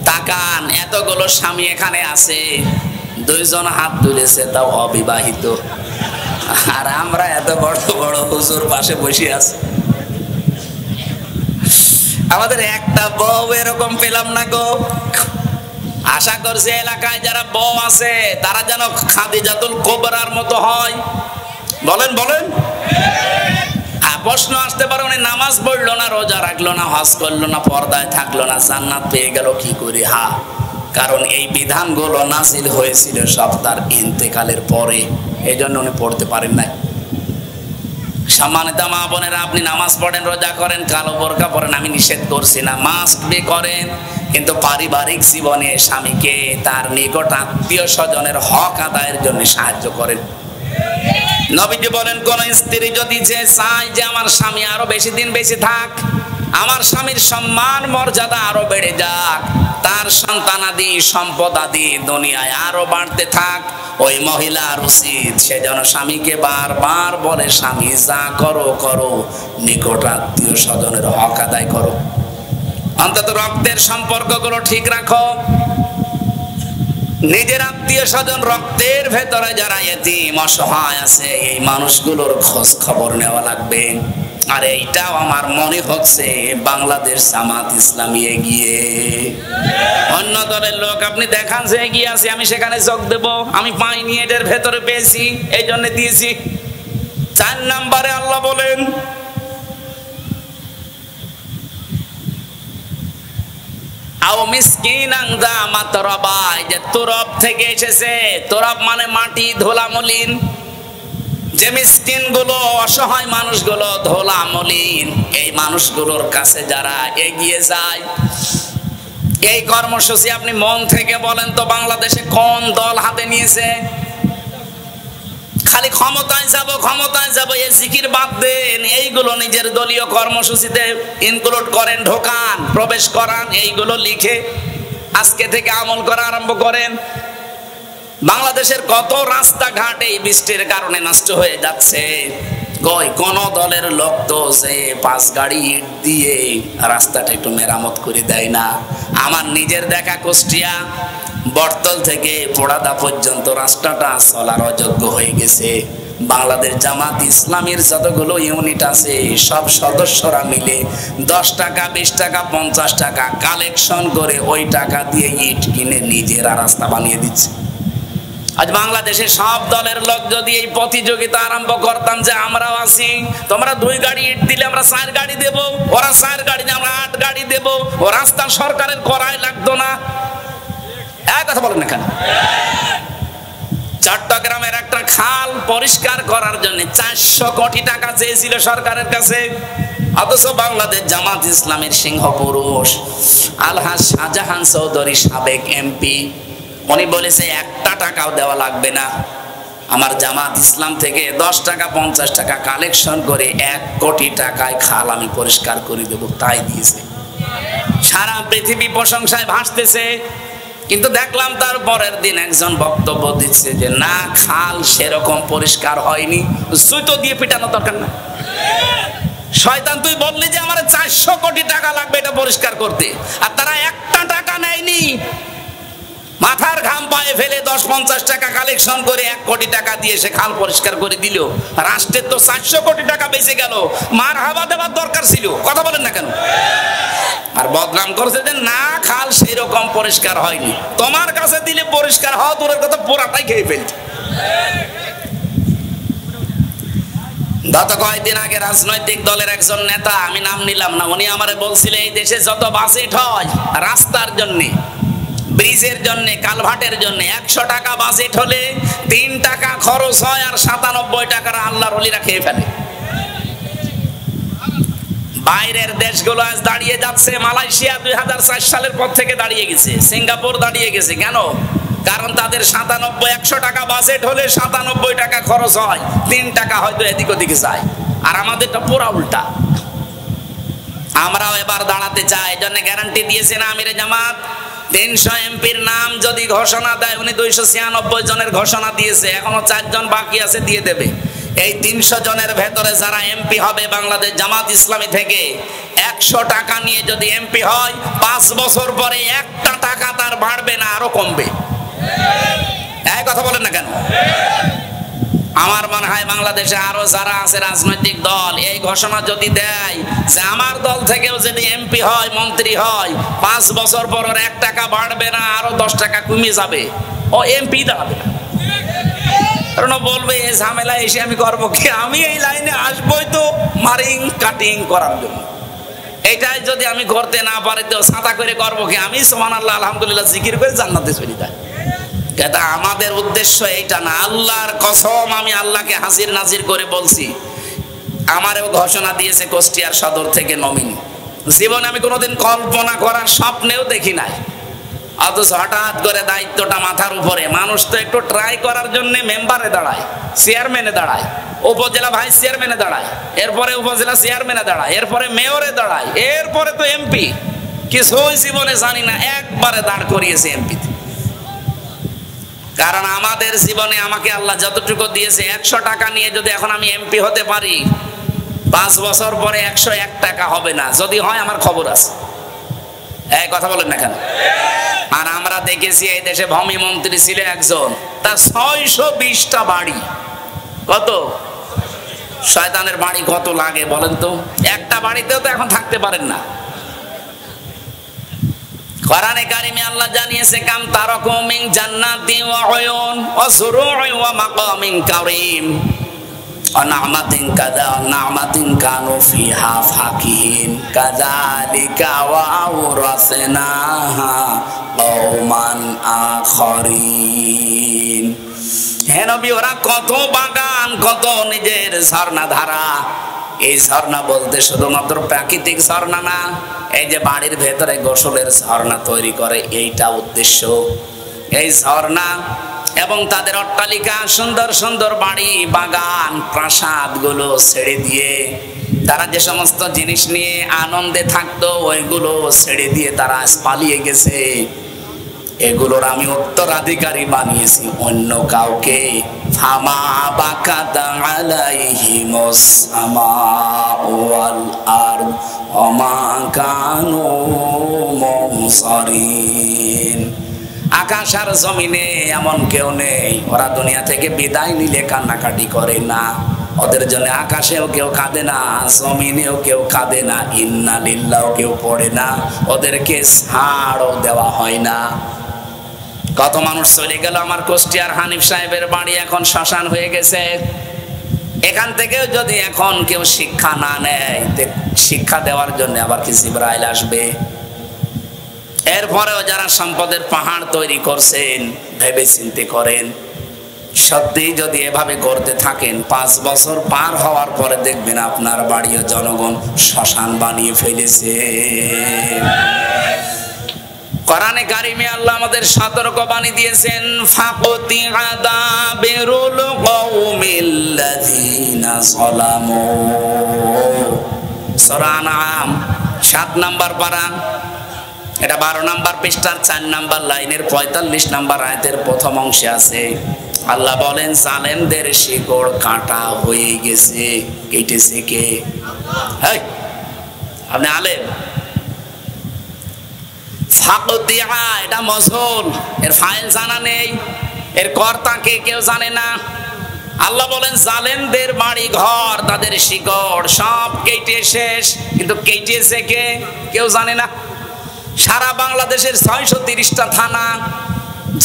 তাকান, এতগুলো স্বামী এখানে আছে, 2 জন হাত তুলেছে, তাও অবিবাহিত। আর আমরা এত বড় বড় হুজুর পাশে বসে আছি, আমাদের একটা বউ এরকম পেলাম না গো। আশা করছি এলাকায় যারা বউ আছে তারা যেন খাদিজাতুল কুবরার মতো হয়। বলেন বলেন। প্রশ্ন আসতে পারে, উনি নামাজ পড়লো না, রোজা রাখলো না, হজ করলো না, পর্দায় থাকলো না, জান্নাত পেয়ে গেল কি করে? কারণ এই বিধানগুলো নাযিল হয়েছিল সব তার ইন্তেকালের পরে, এই জন্য উনি পড়তে পারেন নাই। সম্মানিত মা বোনেরা, আপনি নামাজ পড়েন, রোজা করেন, কালো বোরকা পরেন, আমি নিষেধ করছি না, মাস্ট বি করেন, কিন্তু পারিবারিক জীবনে স্বামীকে তার নিকট আত্মীয় স্বজনের হক আদায়ের জন্য সাহায্য করেন। নবীজি বলেন, কোন স্ত্রী যদি চায় যে আমার স্বামী আরো বেশি দিন বেঁচে থাক, আমার স্বামীর সম্মান মর্যাদা আরো বেড়ে যাক, তার সন্তানাদি সম্পদ আদি দুনিয়ায় আরো বাড়তে থাক, ওই মহিলার উচিত সে যেন স্বামীকে বারবার বলে, স্বামী যা করো করো, নিকট আত্মীয় স্বজনের হক আদায় করো, অন্তত রক্তের সম্পর্কগুলো ঠিক রাখো। নিজের আত্মীয় স্বজন রক্তের ভেতরে যারা এতিম অসহায় আছে, এই মানুষগুলোর খোঁজ খবর নেওয়া লাগবে। আর এইটাও আমার মনে হচ্ছে বাংলাদেশ জামাত ইসলামী এগিয়ে। অন্য দলের লোক আপনি দেখান যে এগিয়ে আছে, আমি সেখানে যোগ দেব, আমি পাইনি, এটার ভেতরে পেয়েছি, এই জন্য দিয়েছি। 4 নম্বরে আল্লাহ বলেন, আও মিসকিনান যা মাতরাবা, যে তুরব থেকে এসেছে। তুরব মানে মাটি, ধুলা মলিন। যে মিসকিন গুলো, অসহায় মানুষগুলো, ধোলা মলিন, এই মানুষগুলোর কাছে যারা এগিয়ে যায়। এই কর্মসূচি আপনি মন থেকে বলেন তো, বাংলাদেশে কোন দল হাতে নিয়েছে? খালি ক্ষমতায় যাব, ক্ষমতায় যাব, এই জিকির বাদ দেন। এইগুলো নিজের দলীয় কর্মসূচিতে ইনক্লুড করেন, ঢোকান, প্রবেশ করান, এইগুলো লিখে আজকে থেকে আমল করা আরম্ভ করেন। বাংলাদেশের কত রাস্তাঘাট এই বৃষ্টির কারণে নষ্ট হয়ে যাচ্ছে। কোন দলের লোক তো সে 5 গাড়ি ইট দিয়ে রাস্তাটা একটু মেরামত করে দেয় না। আমার নিজের দেখা কুষ্টিয়া বটতল থেকে পোড়াদা পর্যন্ত রাস্তাটা চলার অযোগ্য হয়ে গেছে। বাংলাদেশ জামাত ইসলামীর যতগুলো ইউনিট আছে সব সদস্যরা মিলে 10 টাকা, 20 টাকা, 50 টাকা কালেকশন করে ওই টাকা দিয়ে ইট কিনে নিজেরা রাস্তা বানিয়ে দিচ্ছে। আজ বাংলাদেশে সব দলের লোক যদি এই প্রতিযোগিতা আরম্ভ করতাম যে আমরাও আছি, তোমরা 2 গাড়ি ইট দিলে আমরা 4 গাড়ি দেব, ওরা 4 গাড়ি দিলে আমরা 8 গাড়ি দেব, ও রাস্তা সরকারের করাই লাগতো না। এক কথা বলেন না কেন? চট্টগ্রামের একটা খাল পরিষ্কার করার জন্য 400 কোটি টাকা চেয়েছিল সরকারের কাছে। অথচ বাংলাদেশ জামাত ইসলামের সিংহ পুরুষ আলহাজ শাহজাহান চৌধুরী, সাবেক এমপি, উনি বলেছে 1 টাকাও দেওয়া লাগবে না। আমার জামাত ইসলাম থেকে 10 টাকা 50 টাকা কালেকশন করে 1 কোটি টাকায় খাল আমি পরিষ্কার করে দেব, তাই দিয়েছে। সারা পৃথিবী প্রশংসায় ভাসতেছে। কিন্তু দেখলাম তার পরের দিন একজন বক্তব্য দিচ্ছে যে না, খাল সেরকম পরিষ্কার হয়নি, সুতো দিয়ে পিটানো দরকার না। শয়তান, তুই বললি যে আমার 400 কোটি টাকা লাগবে এটা পরিষ্কার করতে, আর তারা 1 টাকা নেয়নি। মাথার ঘাম পায়ে ফেলে 10-50 টাকা কালেকশন করে 1 কোটি টাকা দিয়ে সে খাল পরিষ্কার করে দিল। রাষ্ট্রের তো 400 কোটি টাকা বেঁচে গেল, মার হাওয়া দেওয়ার দরকার ছিল। কথা বলেন না কেন? আর বদনাম করছে যে না, খাল সেই রকম পরিষ্কার হয়নি। তোমার কাছে দিলে পরিষ্কার হওয়া দূরের কথা, পোড়াটাই খেয়ে ফেলছে। গত কয়েকদিন আগে রাজনৈতিক দলের একজন নেতা, আমি নাম নিলাম না, উনি আমারে বলছিলেন এই দেশে যত বাজেট হয় রাস্তার জন্য, ব্রিজের জন্য, কালভার্টের জন্য, 100 টাকা বাজেট হলে 3 টাকা খরচ হয়, আর 97 টাকার আল্লাহর ওলিরা খেয়ে ফেলে। বাইরের দেশগুলো আজ দাঁড়িয়ে যাচ্ছে। মালয়েশিয়া 2004 সালের পর থেকে দাঁড়িয়ে গেছে, সিঙ্গাপুর দাঁড়িয়ে গেছে। কেন? কারণ তাদের 100 টাকা বাজেট হলে 97 টাকা খরচ হয়, 3 টাকা হয়তো এদিক ওদিকে যায়। আর আমাদেরটা পুরা উল্টা। আমরাও এবার দাঁড়াতে চাই, এই জন্য গ্যারান্টি দিয়েছেন আমিরে জামাত। 300 এমপির নাম যদি ঘোষণা দেয়, উনি 296 জনের ঘোষণা দিয়েছে, এখনো 4 জন বাকি আছে, দিয়ে দেবে। এই 300 জনের ভেতরে যারা এমপি হবে বাংলাদেশ জামাত ইসলামী থেকে, 100 টাকা নিয়ে যদি এমপি হয়, 5 বছর পরে 1 টাকা তার বাড়বে না, আরো কমবে। এই কথা বলেন না কেন? আমার মনে হয় বাংলাদেশে আরো যারা আছে রাজনৈতিক দল, এই ঘোষণা যদি দেয় যে আমার দল থেকেও যদি এমপি হয়, মন্ত্রী হয়, 5 বছর পর 1 টাকা বাড়বে না, আরো 10 টাকা কমে যাবে, ও এমপি দাঁড়াবে না। কারণ বলবে এই ঝামেলা এসে আমি করবো কি? আমি এই লাইনে আসবোই তো মারিং কাটিং করার জন্য। এটাই যদি আমি করতে না পারি তো ছাতা করে করবো কি? আমি সুবহানাল্লাহ আলহামদুলিল্লাহ জিকির করে জান্নাতে চলে যাই। এটা আমাদের উদ্দেশ্য এইটা না। আল্লাহর কসম, আমি আল্লাহকে হাজির নাজির করে বলছি, আমারও ঘোষণা দিয়েছে কুষ্টিয়ার সদর থেকে নমিনি। জীবনে আমি কোনোদিন কল্পনা করার স্বপ্নেও দেখি নাই। অথচ হঠাৎ করে দায়িত্বটা মাথার উপরে। মানুষ তো একটু ট্রাই করার জন্য মেম্বারে দাঁড়ায়, চেয়ারম্যানে দাঁড়ায়, উপজেলা ভাইস চেয়ারম্যানে দাঁড়ায়, এরপরে উপজেলা চেয়ারম্যানে দাঁড়ায়, এরপরে মেয়রে দাঁড়ায়, এরপরে তো এমপি। কিছুই জীবনে জানি না, একবারে দাঁড় করিয়েছে এমপিতে। কারণ আমাদের জীবনে আমাকে আল্লাহ যতটুকু দিয়েছে, 100 টাকা নিয়ে যদি এখন আমি এমপি হতে পারি, 5 বছর পরে 101 টাকা হবে না। যদি হয় আমার খবর আছে। এই কথা বলেন না কেন? আর আমরা দেখেছি এই দেশে ভূমি মন্ত্রী ছিল একজন, তার 620টা বাড়ি। কত? শয়তানের বাড়ি কত লাগে বলেন তো? একটা বাড়িতেও তো এখন থাকতে পারেন না। কোরআনে কারিমে আল্লাহ জানিয়েছে, কাম তারাকু মিন জান্নাতি ওয়া উয়ুন ওয়া সুরু'i ওয়া মাকামিন কারীম। অনামাতিন কাযা অনামাতিন কানু ফিহা ফাকিহিন কাযালিকা ওয়া আওরাসনাহা কওমান আখরিন। হে নবী, ওরা কত বাগান, কত নিজের ঝর্ণা ধারা। এই ঝর্ণা বলতে শুধুমাত্র প্রাকৃতিক ঝর্ণা না, এই যে বাড়ির ভেতরে গোসলের ঝর্ণা তৈরি করে, এইটা উদ্দেশ্য। এই ঝর্ণা এবং তাদের অট্টালিকা, সুন্দর সুন্দর বাড়ি, বাগান, প্রাসাদ গুলো ছেড়ে দিয়ে তারা যে সমস্ত জিনিস নিয়ে আনন্দে থাকতো, ওইগুলো ছেড়ে দিয়ে তারা পালিয়ে গেছে। এগুলোর আমি উত্তরাধিকারী বানিয়েছি অন্য কাউকে। ফামা বাকাত আলাইহিমুস সামাউ ওয়াল আরদ ওমা কানু মুনসারিন। আকাশ আর জমিনে এমন কেউ নেই, ওরা দুনিয়া থেকে বিদায় নিলে কান্নাকাটি করে না। ওদের জন্য আকাশেও কেউ কাঁদে না, জমিনেও কেউ কাঁদে না, ইন্না লিল্লাহ কেউ পড়ে না, ওদেরকে ছাড়ও দেওয়া হয় না। কত মানুষ চলে গেল। আমার কুষ্টিয়ার হানিফ সাহেবের বাড়ি এখন শ্মশান হয়ে গেছে। এখান থেকেও যদি এখন কেউ শিক্ষা না নেয়, শিক্ষা দেওয়ার জন্য আবার কি জিবরাইল আসবে? এরপরেও যারা সম্পদের পাহাড় তৈরি করছেন, ভেবে চিন্তে করেন, সত্যি যদি এভাবে করতে থাকেন, 5 বছর পার হওয়ার পরে দেখবেন আপনার বাড়িও জনগণ শ্মশান বানিয়ে ফেলেছে। কোরআনে কারিমে আল্লাহ আমাদের সতর্কবাণী দিয়েছেন, ফাকতি আযাবিরুল কওমিল্লাযিনা যালামু। সূরা আনআম 7 নম্বর পারা, এটা 12 নম্বর পৃষ্ঠার 4 নম্বর লাইনের 45 নম্বর আয়াতের প্রথম অংশে আছে। আল্লাহ বলেন, জালেমদের শিকড় কাটা হয়ে গেছে। কেটেছে কে? এই আপনি আলেম। ফাকতিয়া, এটা মজহুল, এর ফাইল জানা নেই, এর কর্তা কে কেউ জানে না। আল্লাহ বলেন, জালেমদের বাড়ি ঘর, তাদের শিকড় সব কেটে শেষ, কিন্তু কেটেছে কে কেউ জানে না। সারা বাংলাদেশের 630টা থানা,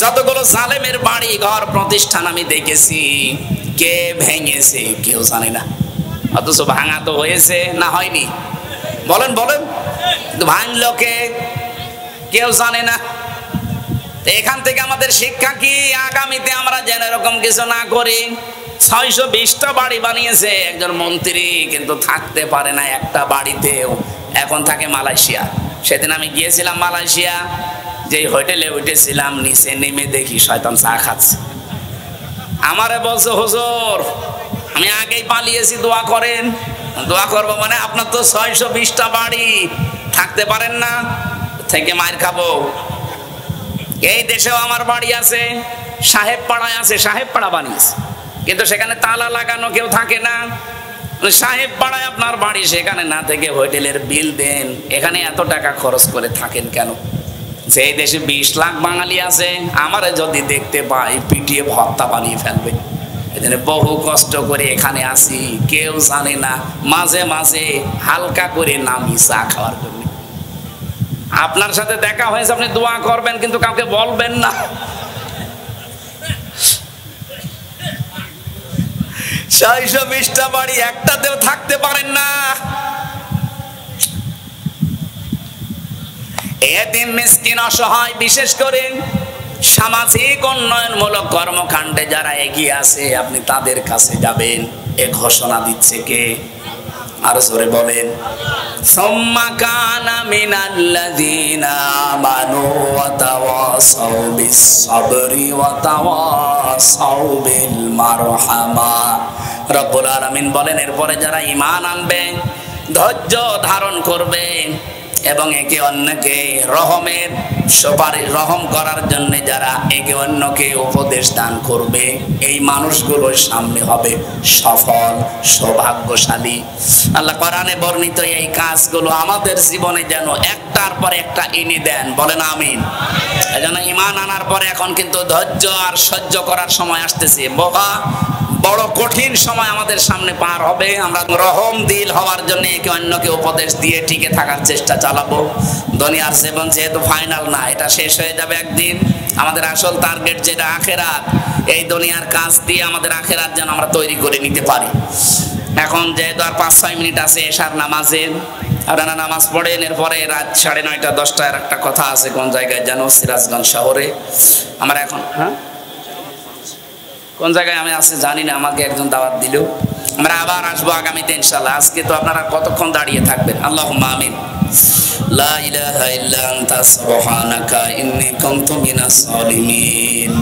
যতগুলো জালেমের বাড়ি ঘর প্রতিষ্ঠান আমি দেখেছি, কে ভেঙেছে কেউ জানে না। অথচ ভাঙা তো হয়েছে, না হয়নি? বলেন বলেন, ভাঙলো কে কেউ জানে না। এখান থেকে আমাদের শিক্ষা কি? আগামীতে আমরা যেন এরকম কিছু না করি। 620টা বাড়ি বানিয়েছে একজন মন্ত্রী, কিন্তু থাকতে পারে না একটা বাড়িতেও। এখন থাকে মালয়েশিয়া। সেদিন আমি গিয়েছিলাম মালয়েশিয়া, যেই হোটেলে উঠেছিলাম, নিচে নেমে দেখি শয়তান চা খাচ্ছে। আমারে বলছে, হুজুর আমি আগেই পালিয়েছি, দোয়া করেন। দোয়া করবো মানে? আপনার তো 620টা বাড়ি, থাকতে পারেন না, থেকে মার খাবো। এই দেশেও আমার বাড়ি আছে, সাহেব পাড়ায় আছে, সাহেব পাড়া বানিয়েছে, কিন্তু সেখানে তালা লাগানো, কেউ থাকে না। সাহেব পাড়ায় আপনার বাড়ি, সেখানে না থেকে হোটেলের বিল দেন। এখানে এত টাকা খরচ করে থাকেন কেন? যে দেশে 20 লাখ বাঙালি আছে, আমারে যদি দেখতে পাই পিটিয়ে ভর্তা বানিয়ে ফেলবে। এজন্য বহু কষ্ট করে এখানে আসি, কেউ জানে না। মাঝে মাঝে হালকা করে নামি চা খাওয়ার জন্য। আপনার সাথে দেখা হয়েছে, আপনি দোয়া করবেন, কিন্তু কাউকে বলবেন না। 620টা বাড়ি, একটাতেও থাকতে পারেন না। এতিম মিসকিন অসহায়, বিশেষ করে সামাজিক উন্নয়নমূলক কর্মকাণ্ডে যারা এগিয়ে আছে, আপনি তাদের কাছে যাবেন। এ ঘোষণা দিচ্ছে কে? আর জোরে বলেন। সুম্মা কানা মিনাল্লাযীনা আমানু ওয়া তাওয়াসাউ বিস-সাবরি ওয়া তাওয়াসাউ বিল মারহামা। রব্বুল আলামিন বলেন, এরপরে যারা ঈমান আনবে, ধৈর্য ধারণ করবে এবং একে অন্যকে রহমের সুপারিশ, রহম করার জন্য যারা একে অন্যকে উপদেশ দান করবে, এই মানুষগুলোর সামনে হবে সফল, সৌভাগ্যশালী। আল্লাহ কোরআনে বর্ণিত এই কাজগুলো আমাদের জীবনে যেন একটার পর একটা এনে দেন, বলেন আমিন। এজন্য ঈমান আনার পরে এখন কিন্তু ধৈর্য আর সহ্য করার সময় আসতেছে। বড় কঠিন সময় আমাদের সামনে পার হবে। আমরা রহম দিল হওয়ার জন্য একে অন্যকে উপদেশ দিয়ে টিকে থাকার চেষ্টা চালাবো। দুনিয়ার জীবন যেহেতু ফাইনাল না, এটা শেষ হয়ে যাবে একদিন। আমাদের আসল টার্গেট যেটা আখেরাত, এই দুনিয়ার কাজ দিয়ে আমাদের আখেরাত যেন আমরা তৈরি করে নিতে পারি। এখন যেহেতু আর 5-6 মিনিট আছে এশার নামাজে, আপনারা নামাজ পড়েন। এরপরে রাত 9:30 10টার একটা কথা আছে, কোন জায়গায় যেন, সিরাজগঞ্জ শহরে। আমরা এখন কোন জায়গায় আমি আছি জানি না, আমাকে একজন দাওয়াত দিল। আমরা আবার আসবো আগামীতে ইনশাআল্লাহ। আজকে তো আপনারা কতক্ষণ দাঁড়িয়ে থাকবেন? আল্লাহুম্মা আমিন। লা ইলাহা ইল্লা আনতা সুবহানাকা ইন্নী কুনতু মিনাস সালিমিন।